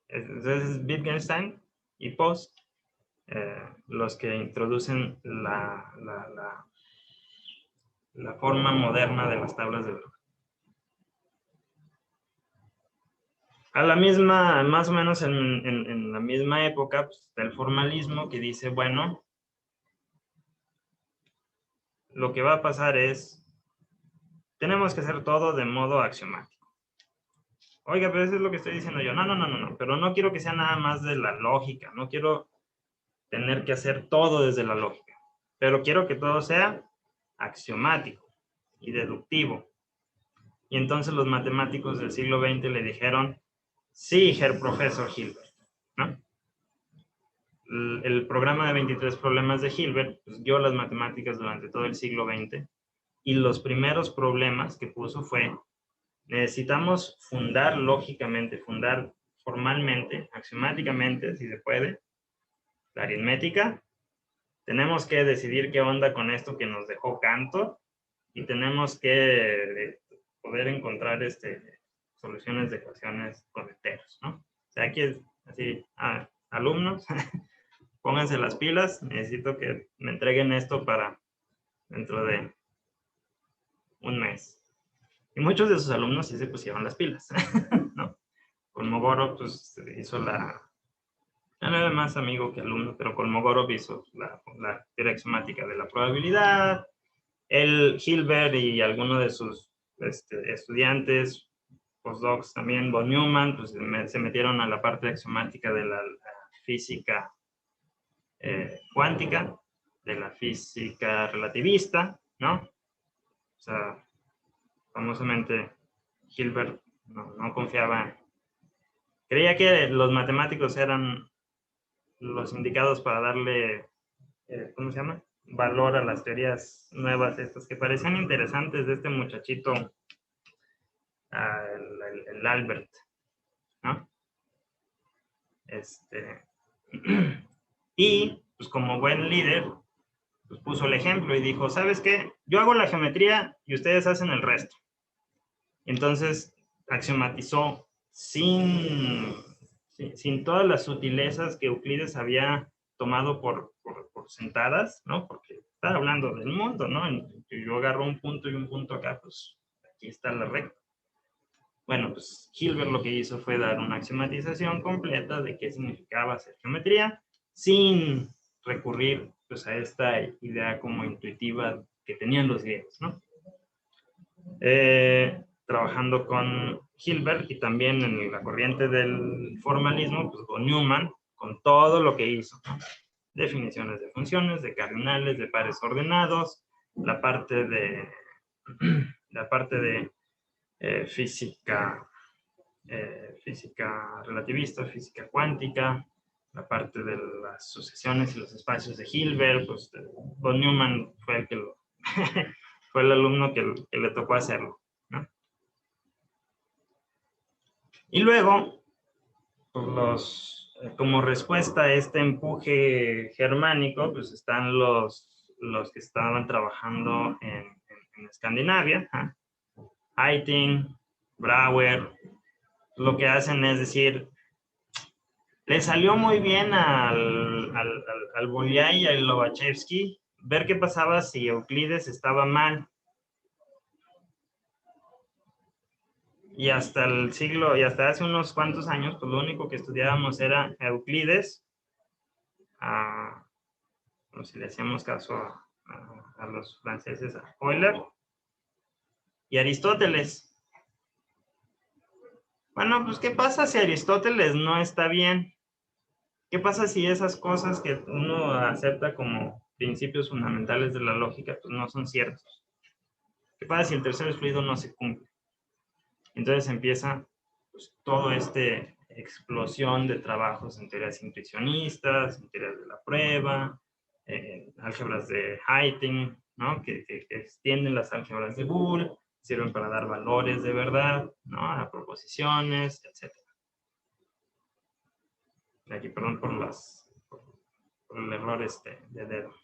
Entonces Wittgenstein y Post los que introducen la forma moderna de las tablas de verdad. A la misma, más o menos en la misma época, pues, está el formalismo que dice, bueno, lo que va a pasar es, tenemos que hacer todo de modo axiomático. Oiga, pero eso es lo que estoy diciendo yo. No, pero no quiero que sea nada más de la lógica, no quiero tener que hacer todo desde la lógica, pero quiero que todo sea axiomático y deductivo. Y entonces los matemáticos del siglo XX le dijeron, sí, Herr Professor Hilbert, ¿no? El programa de 23 problemas de Hilbert pues, dio las matemáticas durante todo el siglo XX y los primeros problemas que puso fue, necesitamos fundar lógicamente, fundar formalmente, axiomáticamente, si se puede, la aritmética. Tenemos que decidir qué onda con esto que nos dejó Cantor y tenemos que poder encontrar soluciones de ecuaciones con enteros, ¿no? O sea, aquí es así, alumnos, pónganse las pilas, necesito que me entreguen esto para dentro de un mes. Y muchos de sus alumnos sí se pusieron las pilas, ¿no? Kolmogorov, pues, hizo ya no era más amigo que alumno, pero Kolmogorov hizo la teoría axiomática de la probabilidad. El Hilbert y algunos de sus estudiantes, postdocs también, von Neumann, pues se metieron a la parte axiomática de la física cuántica, de la física relativista, ¿no? O sea, famosamente Hilbert no confiaba, creía que los matemáticos eran los indicados para darle, ¿cómo se llama? Valor a las teorías nuevas, estas que parecían interesantes de este muchachito, el Albert, ¿no? Y, pues como buen líder, pues puso el ejemplo y dijo, ¿sabes qué? Yo hago la geometría y ustedes hacen el resto. Entonces, axiomatizó sin todas las sutilezas que Euclides había tomado por sentadas, ¿no? Porque está hablando del mundo, ¿no? Yo agarro un punto y un punto acá, pues aquí está la recta. Bueno, pues Hilbert lo que hizo fue dar una axiomatización completa de qué significaba hacer geometría sin recurrir pues, a esta idea como intuitiva que tenían los griegos, ¿no? Trabajando con Hilbert y también en la corriente del formalismo, pues con Neumann, con todo lo que hizo, ¿no? Definiciones de funciones, de cardinales, de pares ordenados, la parte de física relativista, física cuántica, la parte de las sucesiones y los espacios de Hilbert, pues von Neumann fue el que fue el alumno que le tocó hacerlo, ¿no? Y luego, pues como respuesta a este empuje germánico, pues están los que estaban trabajando en Escandinavia, Hayting, Brouwer. Lo que hacen es decir, le salió muy bien al Bolyai y al Lobachevsky ver qué pasaba si Euclides estaba mal. Y hasta hasta hace unos cuantos años, pues lo único que estudiábamos era Euclides, como si le hacíamos caso a los franceses, a Euler, y Aristóteles. Bueno, pues ¿qué pasa si Aristóteles no está bien? ¿Qué pasa si esas cosas que uno acepta como principios fundamentales de la lógica pues no son ciertos? ¿Qué pasa si el tercer fluido no se cumple? Entonces empieza pues, todo explosión de trabajos en teorías intuicionistas, en teorías de la prueba, álgebras de Heyting, ¿no? que extienden las álgebras de Boole, sirven para dar valores de verdad, ¿no? A proposiciones, etc. Aquí, perdón por el error de dedo.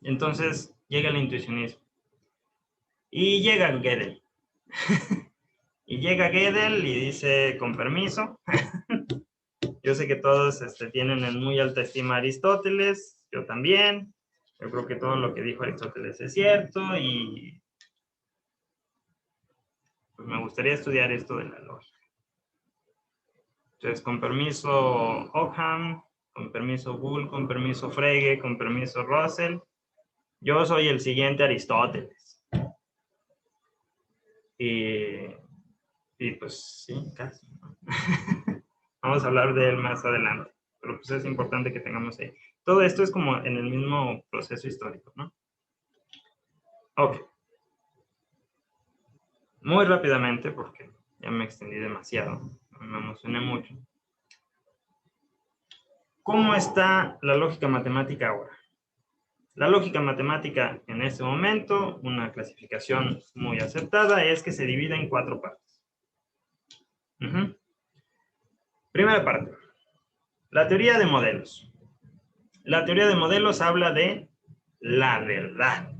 Entonces llega el intuicionismo. Y llega Gödel. Y llega Gödel y dice, con permiso, yo sé que todos tienen en muy alta estima a Aristóteles, yo también. Yo creo que todo lo que dijo Aristóteles es cierto y pues me gustaría estudiar esto de la lógica. Entonces, con permiso Ockham, con permiso Boole, con permiso Frege, con permiso Russell, yo soy el siguiente Aristóteles. Y pues sí, casi, ¿no? Vamos a hablar de él más adelante, pero pues es importante que tengamos ahí. Todo esto es como en el mismo proceso histórico, ¿no? Ok. Muy rápidamente, porque ya me extendí demasiado, me emocioné mucho. ¿Cómo está la lógica matemática ahora? La lógica matemática en este momento, una clasificación muy aceptada, es que se divide en 4 partes. Primera parte, la teoría de modelos. La teoría de modelos habla de la verdad.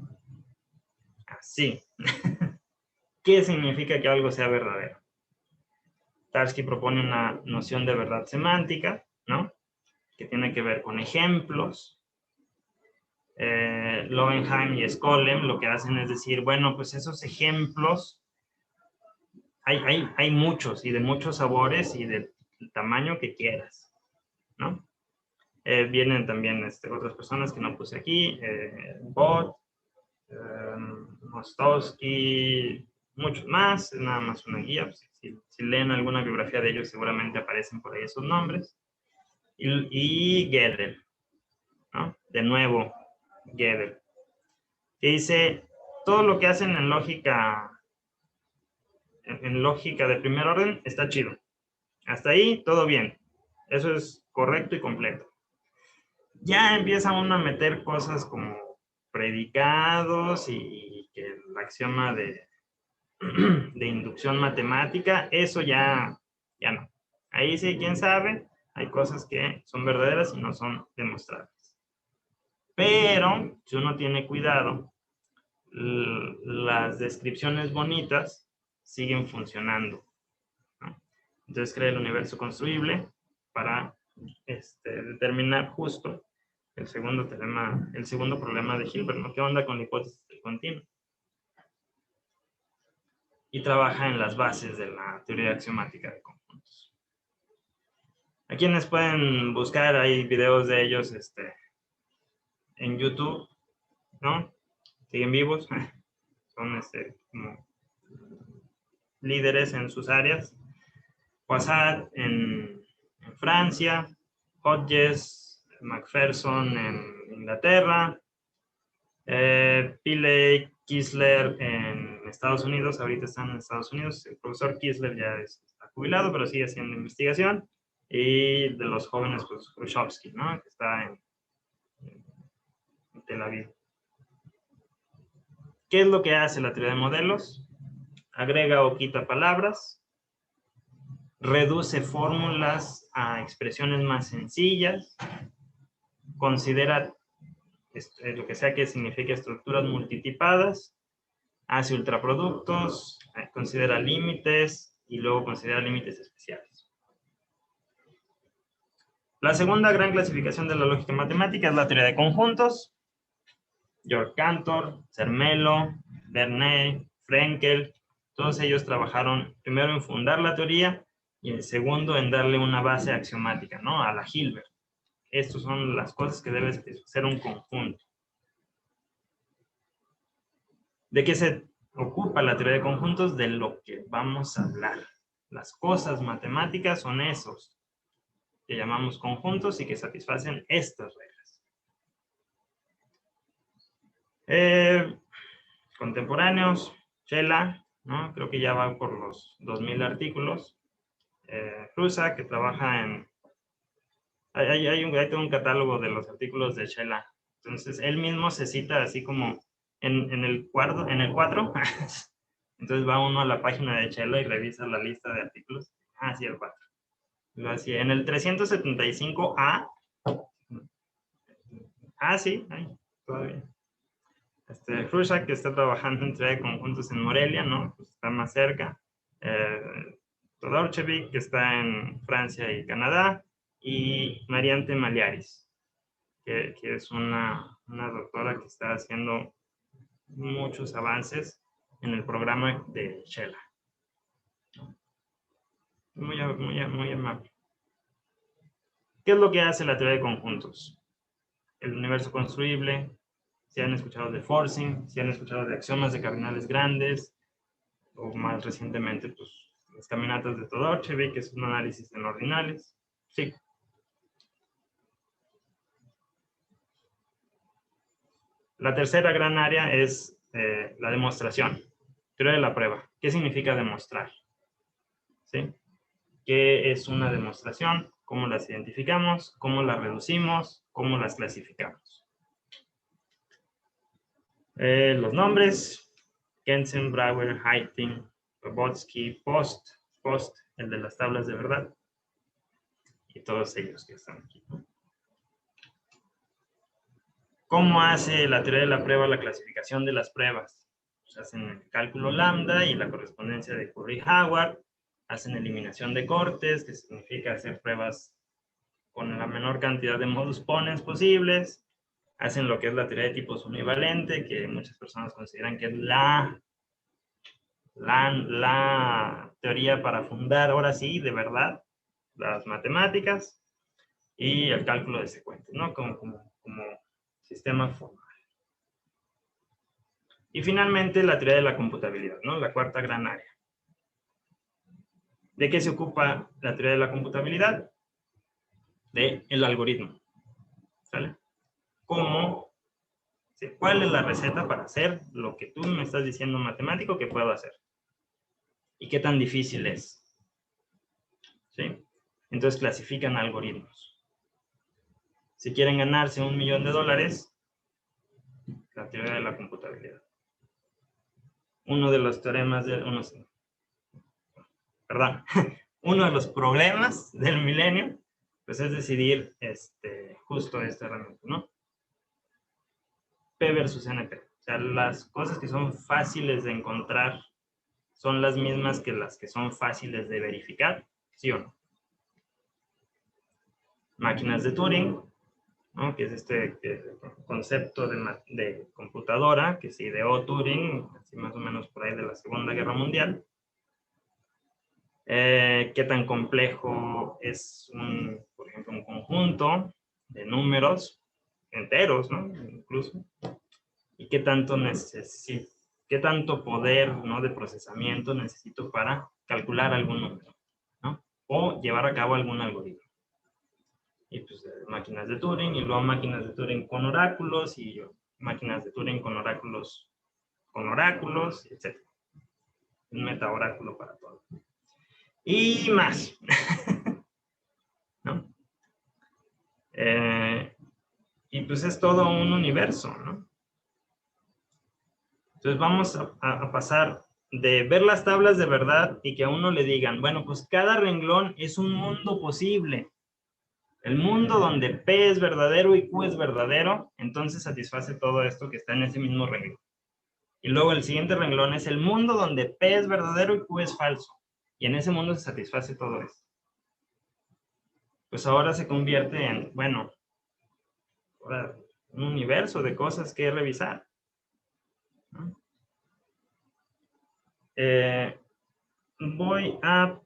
Así. ¿Qué significa que algo sea verdadero? Tarski propone una noción de verdad semántica, ¿no? Que tiene que ver con ejemplos. Lowenheim y Skolem lo que hacen es decir, bueno, pues esos ejemplos, hay muchos y de muchos sabores y del tamaño que quieras, ¿no? Vienen también otras personas que no puse aquí, Bott, Mostowski, muchos más, es nada más una guía. Pues, si leen alguna biografía de ellos, seguramente aparecen por ahí esos nombres. Y Gödel, ¿no? De nuevo, Gödel, que dice, todo lo que hacen en lógica de primer orden está chido. Hasta ahí, todo bien. Eso es correcto y completo. Ya empieza uno a meter cosas como predicados y que el axioma de inducción matemática, eso ya no. Ahí sí, quién sabe, hay cosas que son verdaderas y no son demostrables. Pero, si uno tiene cuidado, las descripciones bonitas siguen funcionando, ¿no? Entonces crea el universo construible para determinar justo el segundo problema de Hilbert, ¿no? ¿Qué onda con la hipótesis del continuo? Y trabaja en las bases de la teoría axiomática de conjuntos. A quienes pueden buscar, hay videos de ellos en YouTube, ¿no? Siguen vivos, son como líderes en sus áreas. Poisat en Francia, Hodges, Macpherson en Inglaterra, Pillay, Kissler en Estados Unidos, ahorita están en Estados Unidos, el profesor Kissler ya está jubilado, pero sigue haciendo investigación, y de los jóvenes, pues Khrushchevsky, ¿no? Que está en Tel Aviv. ¿Qué es lo que hace la teoría de modelos? Agrega o quita palabras, reduce fórmulas a expresiones más sencillas, considera lo que sea que signifique estructuras multitipadas, hace ultraproductos, considera límites y luego considera límites especiales. La segunda gran clasificación de la lógica matemática es la teoría de conjuntos. Georg Cantor, Zermelo, Vernet, Frenkel, todos ellos trabajaron primero en fundar la teoría y el segundo en darle una base axiomática, ¿no? A la Hilbert. Estas son las cosas que debe ser un conjunto. ¿De qué se ocupa la teoría de conjuntos? De lo que vamos a hablar. Las cosas matemáticas son esos que llamamos conjuntos y que satisfacen estas reglas. Contemporáneos, Shela, ¿no? Creo que ya va por los 2000 artículos. Prusa, que trabaja en... Hay todo un catálogo de los artículos de Shela. Entonces, él mismo se cita así como en el 4. Entonces va uno a la página de Shela y revisa la lista de artículos. Ah, sí, el 4. Lo hacía. En el 375A. Ah, sí, ahí, todavía. Prusa, que está trabajando en teoría de conjuntos en Morelia, ¿no? Pues está más cerca. Todorchevik, que está en Francia y Canadá. Y Mariante Maliaris, que es una doctora que está haciendo muchos avances en el programa de Shela. Muy amable. ¿Qué es lo que hace la teoría de conjuntos? El universo construible. Si han escuchado de forcing, si han escuchado de axiomas de cardinales grandes, o más recientemente, pues, las caminatas de Todorchevik, que es un análisis en ordinales. Sí. La tercera gran área es la demostración, teoría de la prueba. ¿Qué significa demostrar? ¿Sí? ¿Qué es una demostración? ¿Cómo las identificamos? ¿Cómo las reducimos? ¿Cómo las clasificamos? Los nombres: Kensen, Brouwer, Heiting, Robotsky, Post, el de las tablas de verdad, y todos ellos que están aquí. ¿Cómo hace la teoría de la prueba la clasificación de las pruebas? Pues hacen el cálculo lambda y la correspondencia de Curry-Howard, hacen eliminación de cortes, que significa hacer pruebas con la menor cantidad de modus ponens posibles, hacen lo que es la teoría de tipos univalente, que muchas personas consideran que es la teoría para fundar, ahora sí, de verdad, las matemáticas, y el cálculo de secuencias, ¿no? Como sistema formal. Y finalmente la teoría de la computabilidad, ¿no? La cuarta gran área. ¿De qué se ocupa la teoría de la computabilidad? Del algoritmo. ¿Sale? ¿Cómo? ¿Cuál es la receta para hacer lo que tú me estás diciendo matemático que puedo hacer? ¿Y qué tan difícil es? ¿Sí? Entonces clasifican algoritmos. Si quieren ganarse $1 millón, la teoría de la computabilidad. Uno de los teoremas de... uno de los problemas del milenio, pues es decidir justo esta herramienta, ¿no? P versus NP. O sea, las cosas que son fáciles de encontrar son las mismas que las que son fáciles de verificar, ¿sí o no? Máquinas de Turing, ¿no? Que es este concepto de computadora que se ideó Turing, así más o menos por ahí de la Segunda Guerra Mundial. ¿Qué tan complejo es, por ejemplo, un conjunto de números enteros, ¿no? Incluso. ¿Y qué tanto qué tanto poder, ¿no?, de procesamiento necesito para calcular algún número, ¿no? O llevar a cabo algún algoritmo. Y pues máquinas de Turing, y luego máquinas de Turing con oráculos, y máquinas de Turing con oráculos, etc. Un metaoráculo para todo. Y más. ¿No? Y pues es todo un universo, ¿no? Entonces vamos a pasar de ver las tablas de verdad y que a uno le digan, bueno, pues cada renglón es un mundo posible. El mundo donde P es verdadero y Q es verdadero, entonces satisface todo esto que está en ese mismo renglón. Y luego el siguiente renglón es el mundo donde P es verdadero y Q es falso. Y en ese mundo se satisface todo esto. Pues ahora se convierte en, bueno, ahora un universo de cosas que revisar, ¿no? Voy a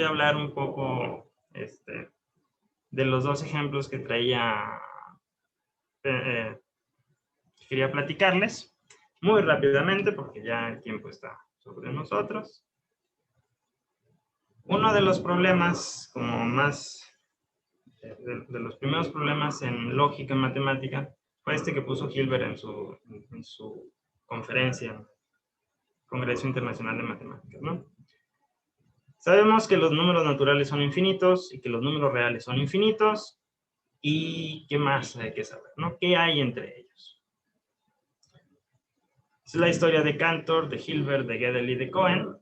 hablar un poco de los dos ejemplos que traía quería platicarles muy rápidamente porque ya el tiempo está sobre nosotros. Uno de los problemas, como más, de los primeros problemas en lógica en matemática, fue este que puso Hilbert en su conferencia en el Congreso Internacional de Matemáticas, ¿no? Sabemos que los números naturales son infinitos y que los números reales son infinitos. ¿Y qué más hay que saber, no? ¿Qué hay entre ellos? Es la historia de Cantor, de Hilbert, de Gödel y de Cohen.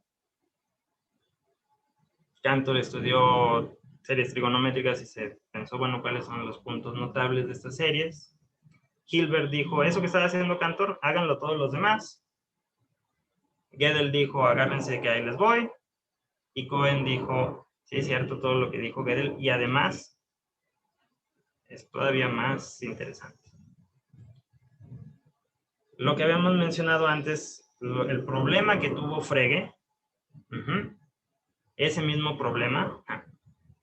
Cantor estudió series trigonométricas y se pensó, bueno, ¿cuáles son los puntos notables de estas series? Hilbert dijo, eso que está haciendo Cantor, háganlo todos los demás. Gödel dijo, agárrense que ahí les voy. Y Cohen dijo, sí, es cierto todo lo que dijo Gödel, y además es todavía más interesante. Lo que habíamos mencionado antes, el problema que tuvo Frege, ese mismo problema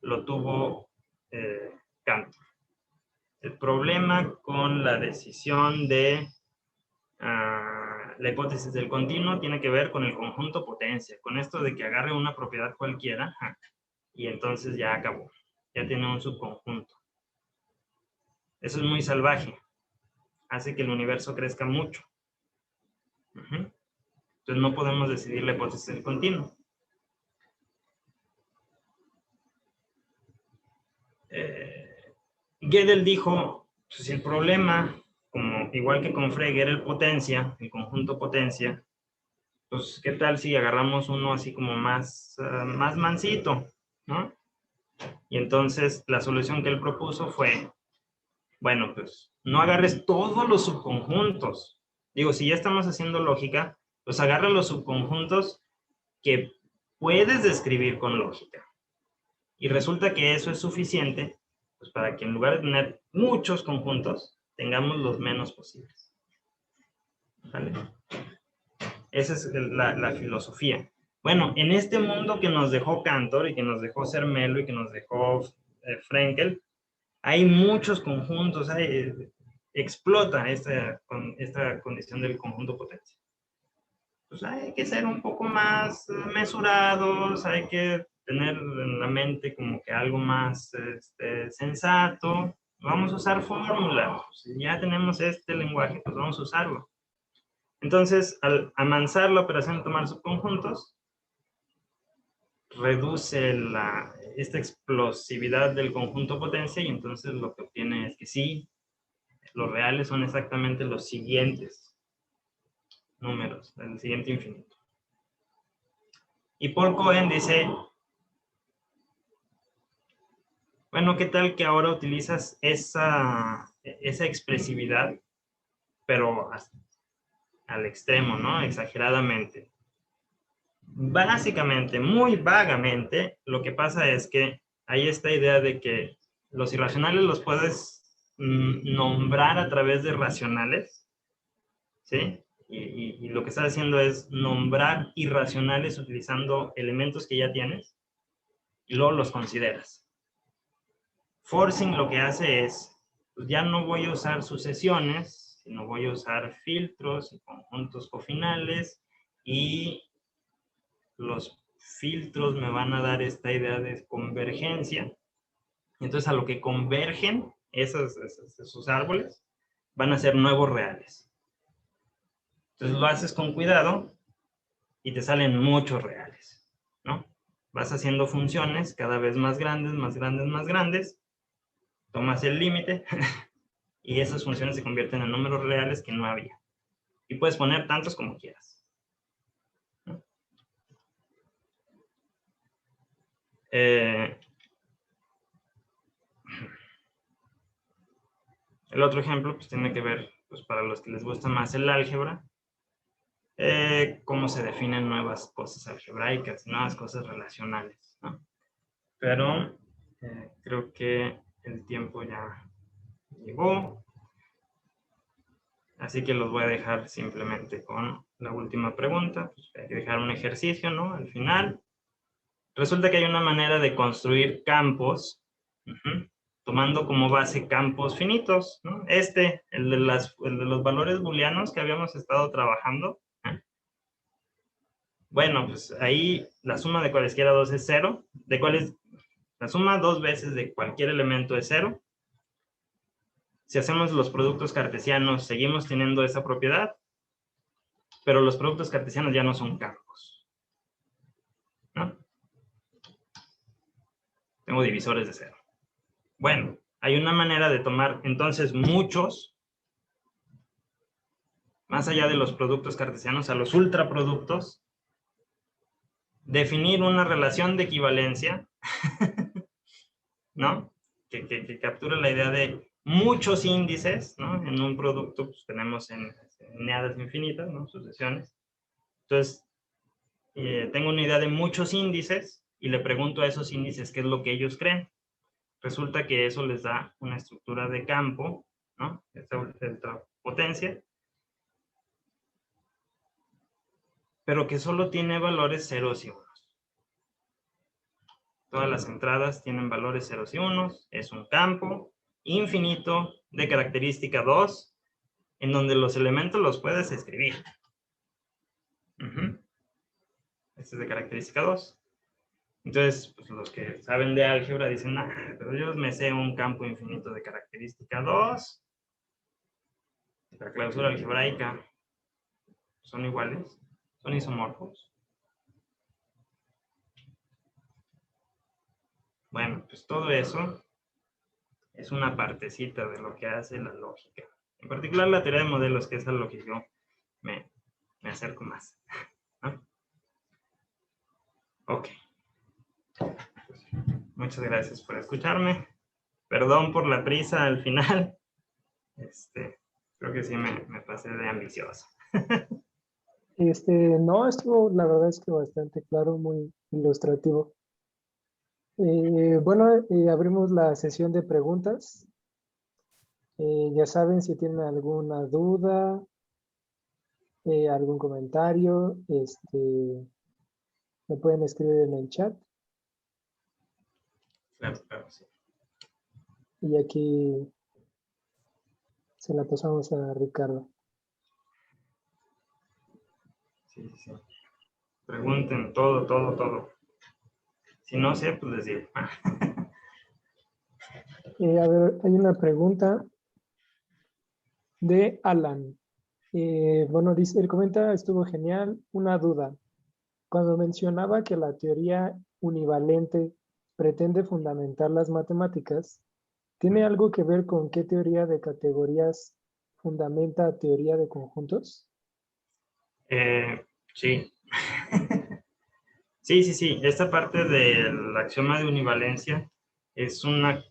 lo tuvo Cantor. El problema con la decisión de la hipótesis del continuo tiene que ver con el conjunto potencia, con esto de que agarre una propiedad cualquiera y entonces ya acabó, ya tiene un subconjunto. Eso es muy salvaje, hace que el universo crezca mucho. Entonces no podemos decidir la hipótesis del continuo. Gödel dijo, pues si el problema, como igual que con Frege, era el potencia, el conjunto potencia, pues qué tal si agarramos uno así como más mansito, ¿no? Y entonces la solución que él propuso fue, bueno, pues no agarres todos los subconjuntos. Digo, si ya estamos haciendo lógica, pues agarra los subconjuntos que puedes describir con lógica. Y resulta que eso es suficiente, pues para que en lugar de tener muchos conjuntos, tengamos los menos posibles. ¿Vale? Esa es la filosofía. Bueno, en este mundo que nos dejó Cantor y que nos dejó Zermelo y que nos dejó Frenkel, hay muchos conjuntos, explota esta condición del conjunto potencia. Pues hay que ser un poco más mesurados, hay que tener en la mente como que algo más sensato. Vamos a usar fórmulas. Si ya tenemos este lenguaje, pues vamos a usarlo. Entonces, al amansar la operación de tomar subconjuntos, reduce esta explosividad del conjunto potencia y entonces lo que obtiene es que sí, los reales son exactamente los siguientes números, el siguiente infinito. Y Paul Cohen dice, bueno, ¿qué tal que ahora utilizas esa expresividad, pero al extremo, ¿no? Exageradamente. Básicamente, muy vagamente, lo que pasa es que hay esta idea de que los irracionales los puedes nombrar a través de racionales, ¿sí? Y lo que estás haciendo es nombrar irracionales utilizando elementos que ya tienes y luego los consideras. Forcing lo que hace es, pues ya no voy a usar sucesiones, sino voy a usar filtros y conjuntos cofinales, y los filtros me van a dar esta idea de convergencia. Entonces a lo que convergen esos árboles van a ser nuevos reales. Entonces lo haces con cuidado y te salen muchos reales, ¿no? Vas haciendo funciones cada vez más grandes, más grandes, más grandes. Tomas el límite y esas funciones se convierten en números reales que no había. Y puedes poner tantos como quieras, ¿no? El otro ejemplo pues tiene que ver, pues para los que les gusta más el álgebra, cómo se definen nuevas cosas algebraicas, nuevas cosas relacionales, ¿no? Pero creo que el tiempo ya llegó, así que los voy a dejar simplemente con la última pregunta. Pues hay que dejar un ejercicio, ¿no? Al final, resulta que hay una manera de construir campos tomando como base campos finitos, ¿no? El de los valores booleanos que habíamos estado trabajando. Bueno, pues ahí la suma de cualesquiera dos es 0. La suma 2 veces de cualquier elemento es 0. Si hacemos los productos cartesianos, seguimos teniendo esa propiedad, pero los productos cartesianos ya no son campos, ¿no? Tengo divisores de 0. Bueno, hay una manera de tomar entonces muchos, más allá de los productos cartesianos, a los ultraproductos, definir una relación de equivalencia, ¿no? Que captura la idea de muchos índices, ¿no? En un producto pues, tenemos en lineadas infinitas, ¿no? Sucesiones. Entonces, tengo una idea de muchos índices y le pregunto a esos índices qué es lo que ellos creen. Resulta que eso les da una estructura de campo, ¿no? Esta potencia, pero que solo tiene valores ceros y unos. Todas las entradas tienen valores ceros y unos. Es un campo infinito de característica 2, en donde los elementos los puedes escribir. Este es de característica 2. Entonces, pues, los que saben de álgebra dicen, pero yo me sé un campo infinito de característica 2. La clausura algebraica son iguales, son isomorfos. Bueno, pues todo eso es una partecita de lo que hace la lógica. En particular la teoría de modelos, que es a lo que yo me acerco más, ¿no? Ok. Pues, muchas gracias por escucharme. Perdón por la prisa al final. Creo que sí me pasé de ambicioso. No, estuvo la verdad es que bastante claro, muy ilustrativo. Bueno, abrimos la sesión de preguntas. Ya saben, si tienen alguna duda, algún comentario, me pueden escribir en el chat. Claro, sí. Y aquí se la pasamos a Ricardo. Sí. Pregunten todo. Si no sé, pues les digo. A ver, hay una pregunta de Alan. Bueno, dice, el comentario estuvo genial. Una duda. Cuando mencionaba que la teoría univalente pretende fundamentar las matemáticas, ¿tiene algo que ver con qué teoría de categorías fundamenta teoría de conjuntos? Sí. Sí. Esta parte del axioma de univalencia es una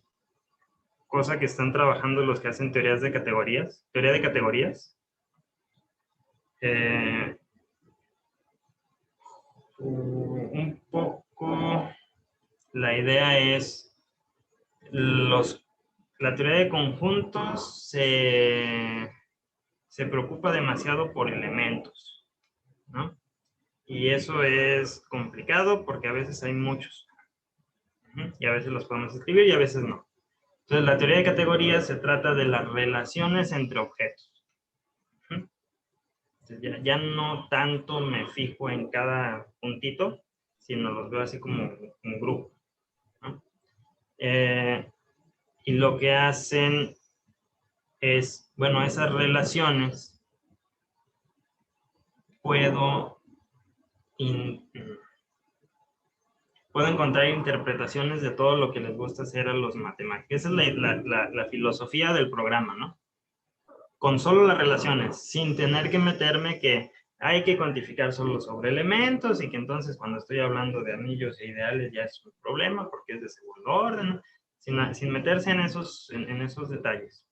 cosa que están trabajando los que hacen teorías de categorías. Teoría de categorías. Un poco la idea es la teoría de conjuntos se preocupa demasiado por elementos, ¿no? Y eso es complicado porque a veces hay muchos. Y a veces los podemos escribir y a veces no. Entonces, la teoría de categorías se trata de las relaciones entre objetos. Entonces, ya no tanto me fijo en cada puntito, sino los veo así como un grupo, ¿no? Y lo que hacen es, bueno, esas relaciones puedo encontrar interpretaciones de todo lo que les gusta hacer a los matemáticos. Esa es la filosofía del programa, ¿no? Con solo las relaciones, sin tener que meterme que hay que cuantificar solo sobre elementos y que entonces cuando estoy hablando de anillos e ideales ya es un problema porque es de segundo orden, sin meterse en esos detalles.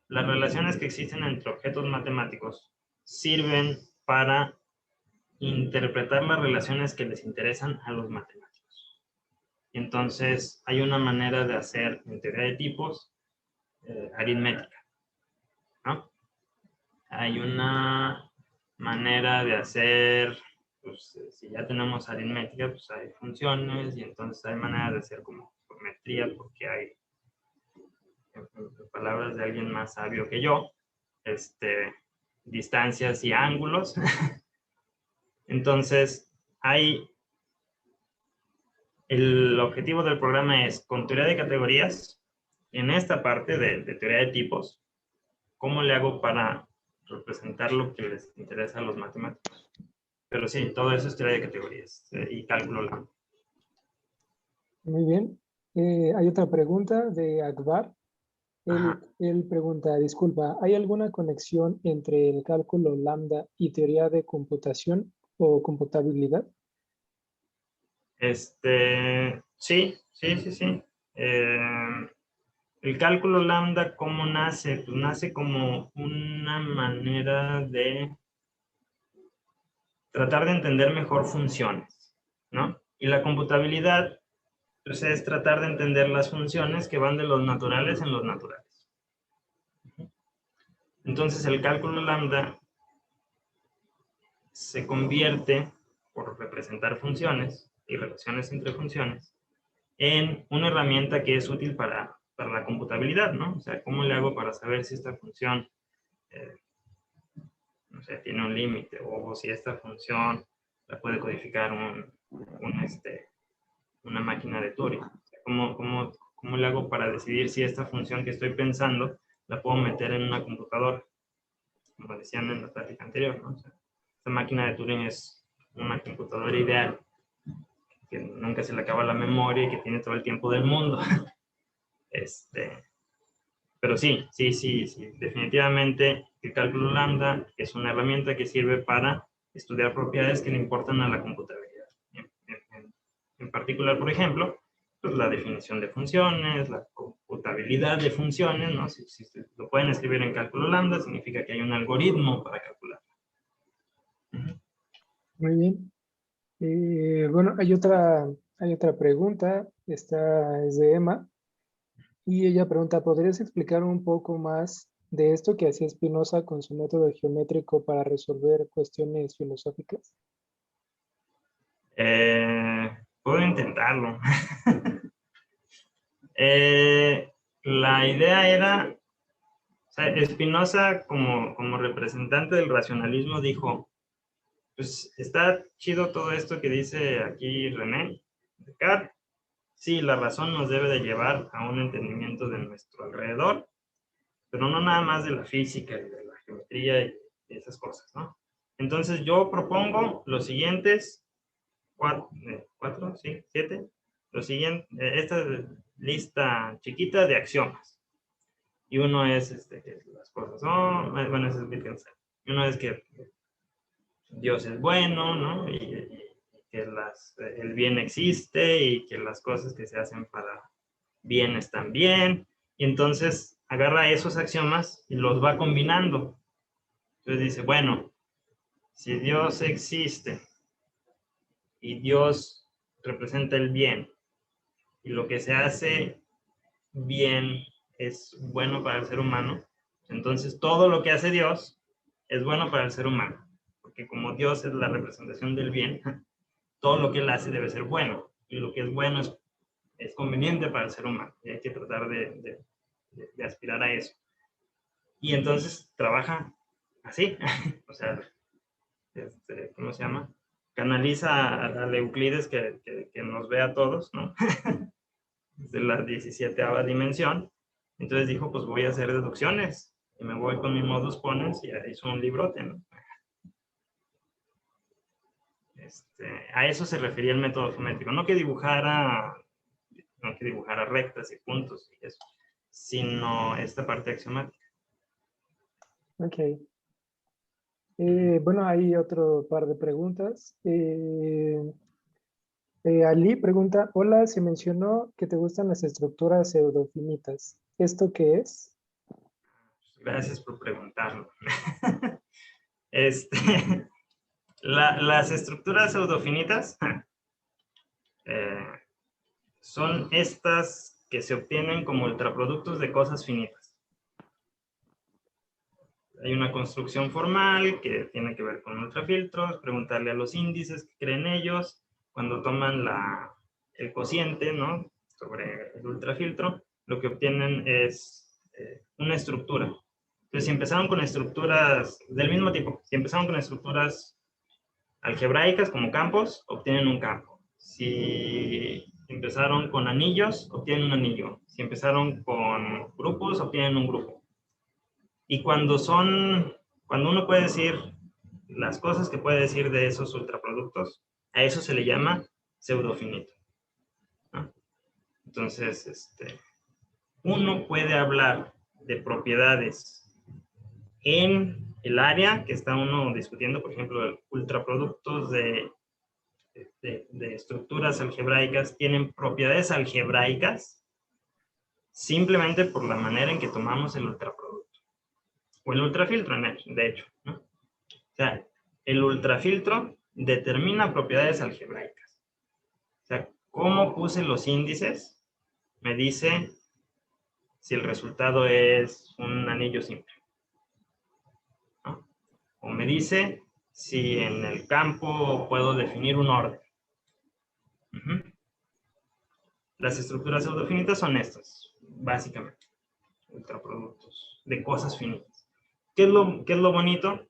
Las relaciones que existen entre objetos matemáticos sirven para interpretar las relaciones que les interesan a los matemáticos. Entonces, hay una manera de hacer en teoría de tipos aritmética, ¿no? Hay una manera de hacer, pues, si ya tenemos aritmética, pues hay funciones y entonces hay maneras de hacer como geometría porque hay en palabras de alguien más sabio que yo, distancias y ángulos. Entonces, el objetivo del programa es, con teoría de categorías, en esta parte de teoría de tipos, ¿cómo le hago para representar lo que les interesa a los matemáticos? Pero sí, todo eso es teoría de categorías y cálculo lambda. Muy bien. Hay otra pregunta de Akbar. Él pregunta, disculpa, ¿hay alguna conexión entre el cálculo lambda y teoría de computación o computabilidad? Sí. El cálculo lambda, ¿cómo nace? Pues nace como una manera de tratar de entender mejor funciones, ¿no? Y la computabilidad, pues, es tratar de entender las funciones que van de los naturales en los naturales. Entonces, el cálculo lambda se convierte, por representar funciones y relaciones entre funciones, en una herramienta que es útil para la computabilidad, ¿no? O sea, ¿cómo le hago para saber si esta función, no sé, tiene un límite, o si esta función la puede codificar una máquina de Turing? O sea, ¿cómo le hago para decidir si esta función que estoy pensando la puedo meter en una computadora? Como decían en la plática anterior, ¿no? O sea, esta máquina de Turing es una computadora ideal, que nunca se le acaba la memoria y que tiene todo el tiempo del mundo. Pero sí, definitivamente el cálculo lambda es una herramienta que sirve para estudiar propiedades que le importan a la computabilidad. En particular, por ejemplo, pues la definición de funciones, la computabilidad de funciones, ¿no? Si lo pueden escribir en cálculo lambda, significa que hay un algoritmo para calcular. Muy bien. Bueno, hay otra pregunta. Esta es de Emma. Y ella pregunta, ¿podrías explicar un poco más de esto que hacía Spinoza con su método geométrico para resolver cuestiones filosóficas? Puedo intentarlo. La idea era, o sea, Spinoza como representante del racionalismo dijo, pues está chido todo esto que dice aquí René Descartes. Sí, la razón nos debe de llevar a un entendimiento de nuestro alrededor, pero no nada más de la física y de la geometría y esas cosas, ¿no? Entonces yo propongo los siguientes cuatro, sí, 7, los siguientes, esta lista chiquita de axiomas. Y uno es que las cosas son, bueno, ese es Wittgenstein. Y uno es que Dios es bueno, ¿no? Y que el bien existe y que las cosas que se hacen para bien están bien. Y entonces agarra esos axiomas y los va combinando. Entonces dice, bueno, si Dios existe y Dios representa el bien y lo que se hace bien es bueno para el ser humano, entonces todo lo que hace Dios es bueno para el ser humano, porque como Dios es la representación del bien, todo lo que él hace debe ser bueno, y lo que es bueno es conveniente para el ser humano, y hay que tratar de aspirar a eso. Y entonces trabaja así, o sea, ¿cómo se llama? Canaliza a Euclides que nos ve a todos, ¿no? De la 17ª dimensión. Entonces dijo, pues voy a hacer deducciones, y me voy con mi modus ponens, y hizo un librote, ¿no? A eso se refería el método geométrico, no que dibujara rectas y puntos y eso, sino esta parte axiomática. Ok. Bueno, hay otro par de preguntas. Ali pregunta, hola, se mencionó que te gustan las estructuras pseudofinitas. ¿Esto qué es? Gracias por preguntarlo. Las estructuras pseudofinitas son estas que se obtienen como ultraproductos de cosas finitas. Hay una construcción formal que tiene que ver con ultrafiltros, preguntarle a los índices que creen ellos, cuando toman el cociente, ¿no?, sobre el ultrafiltro, lo que obtienen es una estructura. Entonces, si empezaron con estructuras del mismo tipo, si empezaron con estructuras algebraicas como campos, obtienen un campo. Si empezaron con anillos, obtienen un anillo. Si empezaron con grupos, obtienen un grupo. Y cuando uno puede decir las cosas que puede decir de esos ultraproductos, a eso se le llama pseudofinito, ¿no? Entonces, uno puede hablar de propiedades en el área que está uno discutiendo, por ejemplo, ultraproductos de estructuras algebraicas tienen propiedades algebraicas simplemente por la manera en que tomamos el ultraproducto. O el ultrafiltro, de hecho, ¿no? O sea, el ultrafiltro determina propiedades algebraicas. O sea, cómo puse los índices me dice si el resultado es un anillo simple, ¿no? O me dice si en el campo puedo definir un orden. Las estructuras pseudofinitas son estas, básicamente, ultraproductos de cosas finitas. ¿Qué es lo bonito?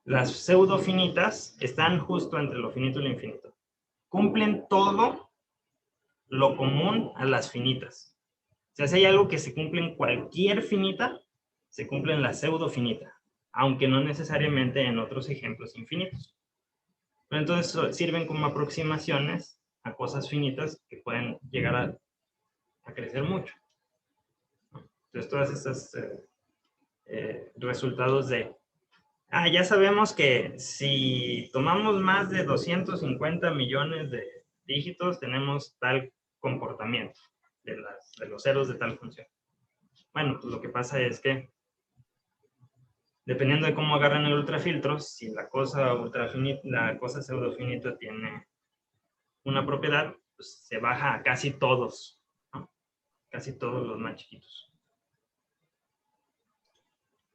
Las pseudofinitas están justo entre lo finito y lo infinito. Cumplen todo lo común a las finitas. O sea, si hay algo que se cumple en cualquier finita, se cumple en la pseudofinita, aunque no necesariamente en otros ejemplos infinitos. Pero entonces sirven como aproximaciones a cosas finitas que pueden llegar a crecer mucho. Entonces, todas estas resultados de ya sabemos que si tomamos más de 250 millones de dígitos, tenemos tal comportamiento de los ceros de tal función. Bueno, pues lo que pasa es que, dependiendo de cómo agarran el ultrafiltro, si la cosa pseudofinita tiene una propiedad, pues se baja a casi todos, ¿no? Casi todos los más chiquitos.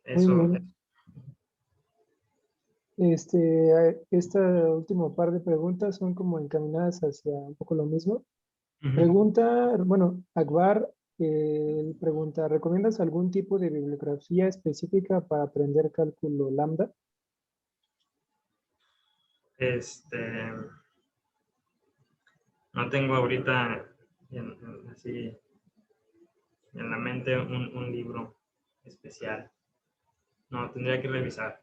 Eso. Muy bien. Esta última par de preguntas son como encaminadas hacia un poco lo mismo. Pregunta, bueno, Akbar pregunta, ¿recomiendas algún tipo de bibliografía específica para aprender cálculo lambda? No tengo ahorita así en la mente un libro especial. No, tendría que revisar.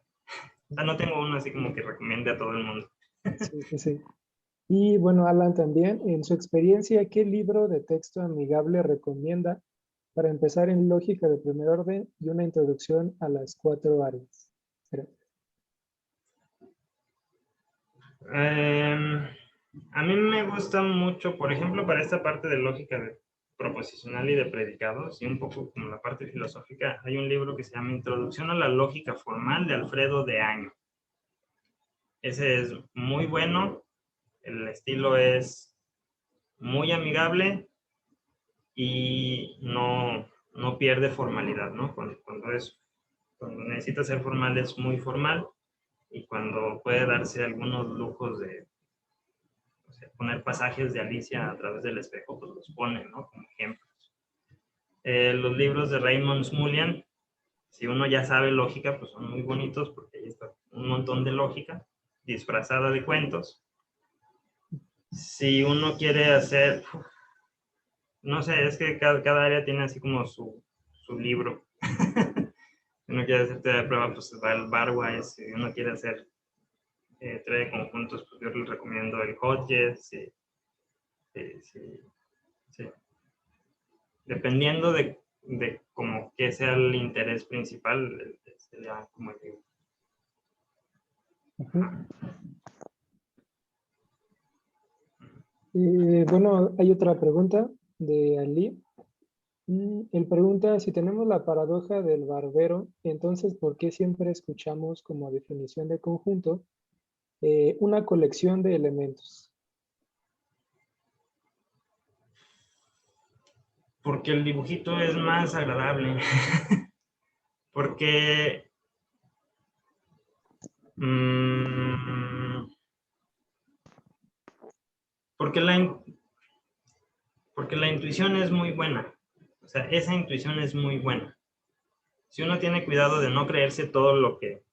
O sea, no tengo uno así como que recomiende a todo el mundo. Sí. Y bueno, Alan también, en su experiencia, ¿qué libro de texto amigable recomienda para empezar en lógica de primer orden y una introducción a las 4 áreas? A mí me gusta mucho, por ejemplo, para esta parte de lógica proposicional y de predicados, y un poco como la parte filosófica, hay un libro que se llama Introducción a la lógica formal de Alfredo de Año. Ese es muy bueno, el estilo es muy amigable y no pierde formalidad, ¿no? Cuando necesita ser formal es muy formal, y cuando puede darse algunos lujos de poner pasajes de Alicia a través del espejo, pues los pone, ¿no? Como ejemplos. Los libros de Raymond Smullyan, si uno ya sabe lógica, pues son muy bonitos porque ahí está un montón de lógica disfrazada de cuentos. Si uno quiere hacer, no sé, es que cada área tiene así como su libro. Si uno quiere hacer teoría de prueba, pues va el Barwise. Si uno quiere hacer teoría de conjuntos, pues yo les recomiendo el Hodges. Sí. Dependiendo de como que sea el interés principal, sería como el libro. Bueno, hay otra pregunta de Ali. Él pregunta, si tenemos la paradoja del barbero, entonces, ¿por qué siempre escuchamos como definición de conjunto una colección de elementos? Porque el dibujito es más agradable. Porque porque la intuición es muy buena. O sea, esa intuición es muy buena. Si uno tiene cuidado de no creerse todo lo que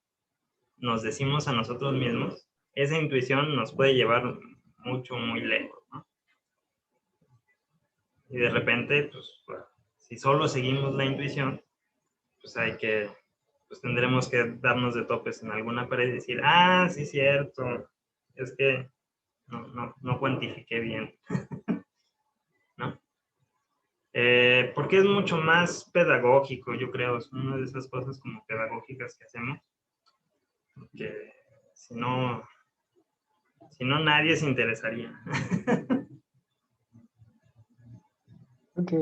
nos decimos a nosotros mismos, esa intuición nos puede llevar mucho, muy lejos, ¿no? Y de repente, pues, bueno, si solo seguimos la intuición, pues pues tendremos que darnos de topes en alguna pared y decir, ah, sí, cierto, es que no cuantifiqué bien, ¿no? Porque es mucho más pedagógico, yo creo, es una de esas cosas como pedagógicas que hacemos, que si no nadie se interesaría. Ok.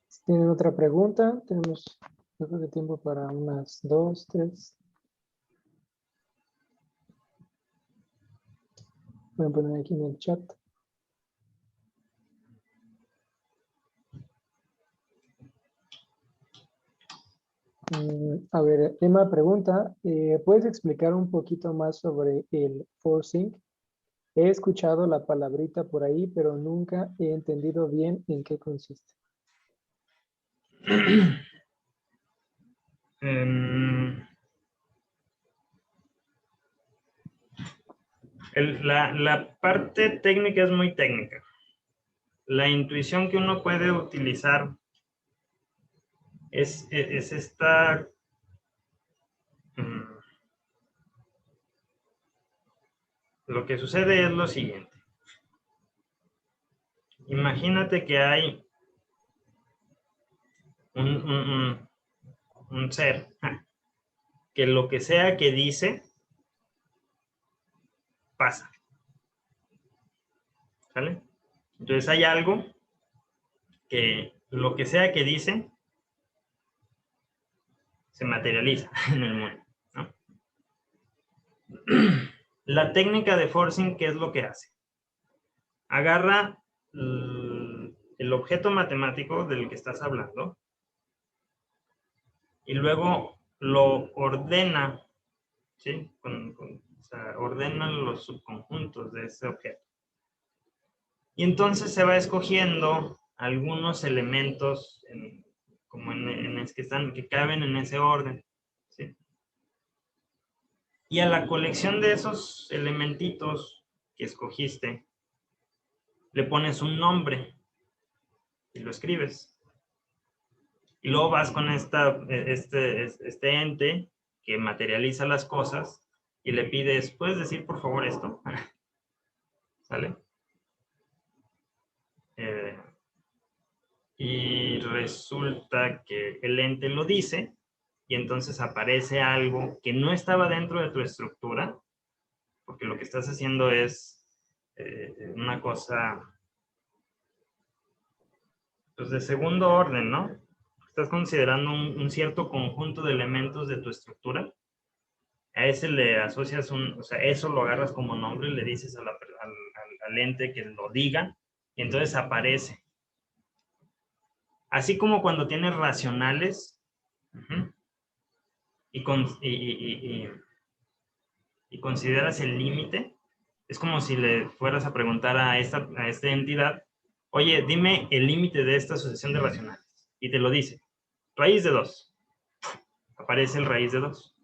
Si tienen otra pregunta, tenemos yo creo que tiempo para unas 2, 3. Pueden poner aquí en el chat. A ver, Emma pregunta, ¿puedes explicar un poquito más sobre el forcing? He escuchado la palabrita por ahí, pero nunca he entendido bien en qué consiste. La parte técnica es muy técnica. La intuición que uno puede utilizar es esta... Lo que sucede es lo siguiente. Imagínate que hay un ser que lo que sea que dice, pasa. ¿Sale? Entonces hay algo que lo que sea que dice, se materializa en el mundo, ¿no? La técnica de forcing, ¿qué es lo que hace? Agarra el objeto matemático del que estás hablando y luego lo ordena, ¿sí? O sea, ordena los subconjuntos de ese objeto. Y entonces se va escogiendo algunos elementos que caben en ese orden, ¿sí? Y a la colección de esos elementitos que escogiste, le pones un nombre y lo escribes. Y luego vas con este ente que materializa las cosas y le pides, ¿puedes decir por favor esto? ¿Sale? Y resulta que el ente lo dice y entonces aparece algo que no estaba dentro de tu estructura, porque lo que estás haciendo es una cosa pues, de segundo orden, ¿no? Estás considerando un cierto conjunto de elementos de tu estructura. A ese le asocias o sea, eso lo agarras como nombre, le dices al ente que lo diga, y entonces aparece. Así como cuando tienes racionales, y consideras el límite, es como si le fueras a preguntar a esta entidad, oye, dime el límite de esta sucesión de racionales. Y te lo dice, raíz de 2. Aparece el raíz de 2.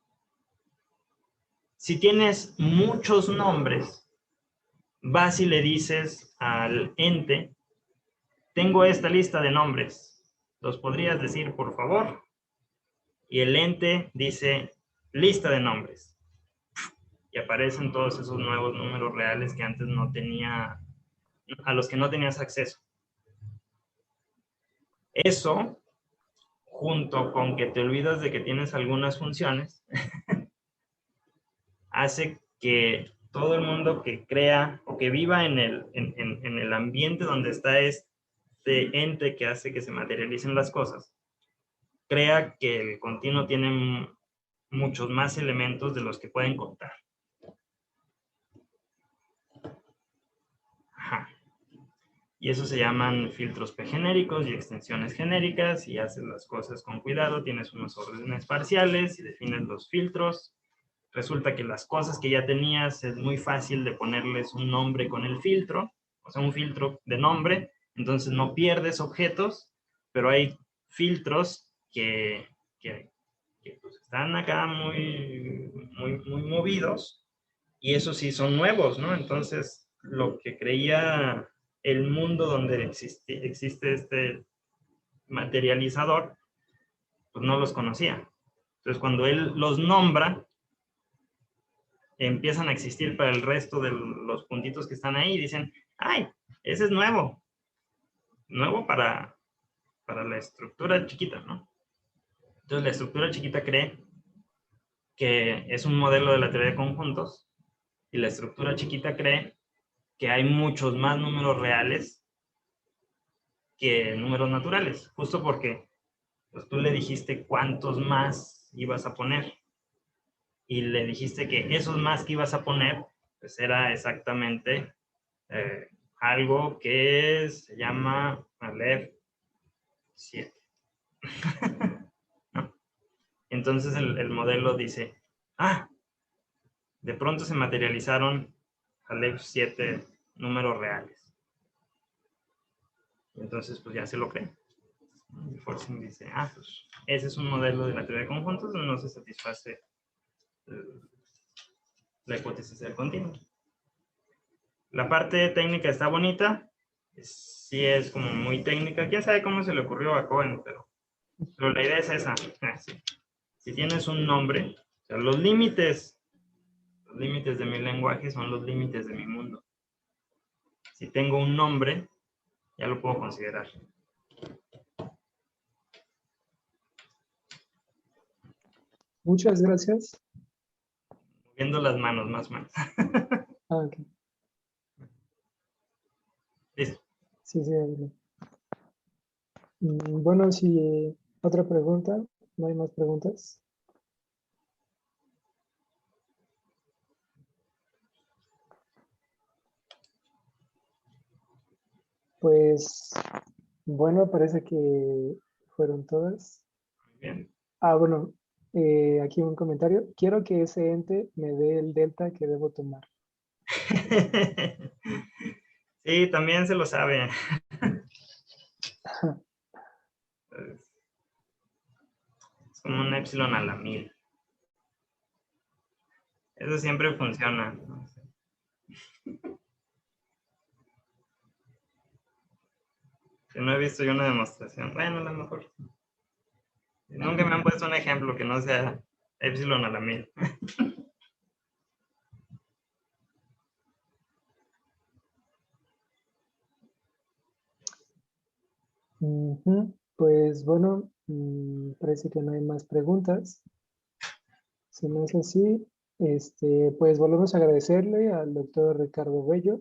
Si tienes muchos nombres, vas y le dices al ente, tengo esta lista de nombres, ¿los podrías decir por favor? Y el ente dice, lista de nombres. Y aparecen todos esos nuevos números reales que antes no tenía, a los que no tenías acceso. Eso, junto con que te olvidas de que tienes algunas funciones, hace que todo el mundo que crea o que viva en el ambiente donde está este ente que hace que se materialicen las cosas, crea que el continuo tiene muchos más elementos de los que pueden contar. Ajá. Y eso se llaman filtros p-genéricos y extensiones genéricas, y haces las cosas con cuidado, tienes unos órdenes parciales y defines los filtros. Resulta que las cosas que ya tenías es muy fácil de ponerles un nombre con el filtro, o sea, un filtro de nombre, Entonces no pierdes objetos, pero hay filtros que pues, están acá muy movidos, y esos sí son nuevos, ¿no? Entonces, lo que creía el mundo donde existe este materializador, pues no los conocía. Entonces, cuando él los nombra, empiezan a existir para el resto de los puntitos que están ahí y dicen, ¡ay! Ese es nuevo. Nuevo para la estructura chiquita, ¿no? Entonces, la estructura chiquita cree que es un modelo de la teoría de conjuntos, y la estructura chiquita cree que hay muchos más números reales que números naturales, justo porque pues, tú le dijiste cuántos más ibas a poner, y le dijiste que esos más que ibas a poner, pues era exactamente algo que se llama Aleph 7. ¿No? Entonces el modelo dice, de pronto se materializaron Aleph 7 números reales. Entonces, pues ya se lo creen. Forcing dice, pues ese es un modelo de la teoría de conjuntos, no se satisface la hipótesis del continuo. La parte técnica está bonita, sí es como muy técnica. Quién sabe cómo se le ocurrió a Cohen, pero la idea es esa. Si tienes un nombre, o sea, los límites de mi lenguaje son los límites de mi mundo. Si tengo un nombre, ya lo puedo considerar. Muchas gracias. Moviendo las manos, más o menos. Ok. Listo. Sí, sí. Bueno, si otra pregunta, no hay más preguntas. Pues, bueno, parece que fueron todas. Muy bien. Bueno, aquí un comentario. Quiero que ese ente me dé el delta que debo tomar. Sí, también se lo sabe. Es como un epsilon a la 1000. Eso siempre funciona. No sé. Que no he visto yo una demostración. Bueno, a lo mejor. Nunca me han puesto un ejemplo que no sea epsilon a la 1000. Pues bueno, parece que no hay más preguntas. Si no es así, pues volvemos a agradecerle al doctor Ricardo Bello,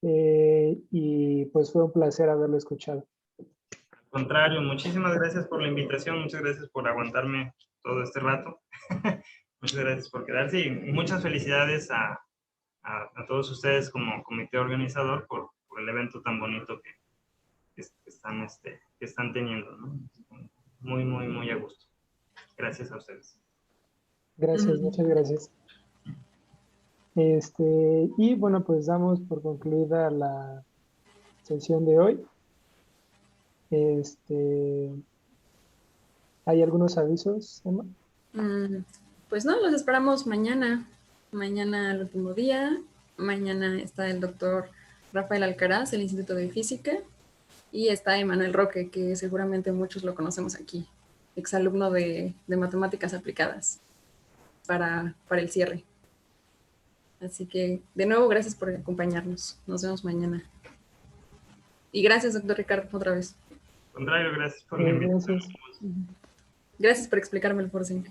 y pues fue un placer haberlo escuchado. Al contrario, muchísimas gracias por la invitación, muchas gracias por aguantarme todo este rato. Muchas gracias por quedarse, y muchas felicidades a todos ustedes como comité organizador por el evento tan bonito que están teniendo, ¿no? Muy a gusto. Gracias a ustedes. Gracias, muchas gracias. Y bueno, pues damos por concluida la sesión de hoy. ¿Hay algunos avisos, Emma? Pues no, los esperamos mañana. Mañana el último día. Mañana está el doctor Rafael Alcaraz, del Instituto de Física. Y está Emanuel Roque, que seguramente muchos lo conocemos aquí, exalumno de matemáticas aplicadas para el cierre. Así que, de nuevo, gracias por acompañarnos. Nos vemos mañana. Y gracias, doctor Ricardo, otra vez. Al contrario, gracias por la invitación. Gracias. Gracias por explicarme el forcing.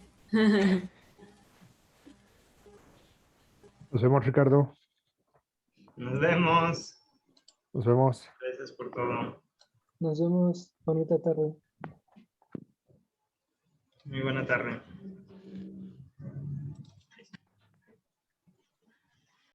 Nos vemos, Ricardo. Nos vemos. Nos vemos. Gracias por todo. Nos vemos. Bonita tarde. Muy buena tarde.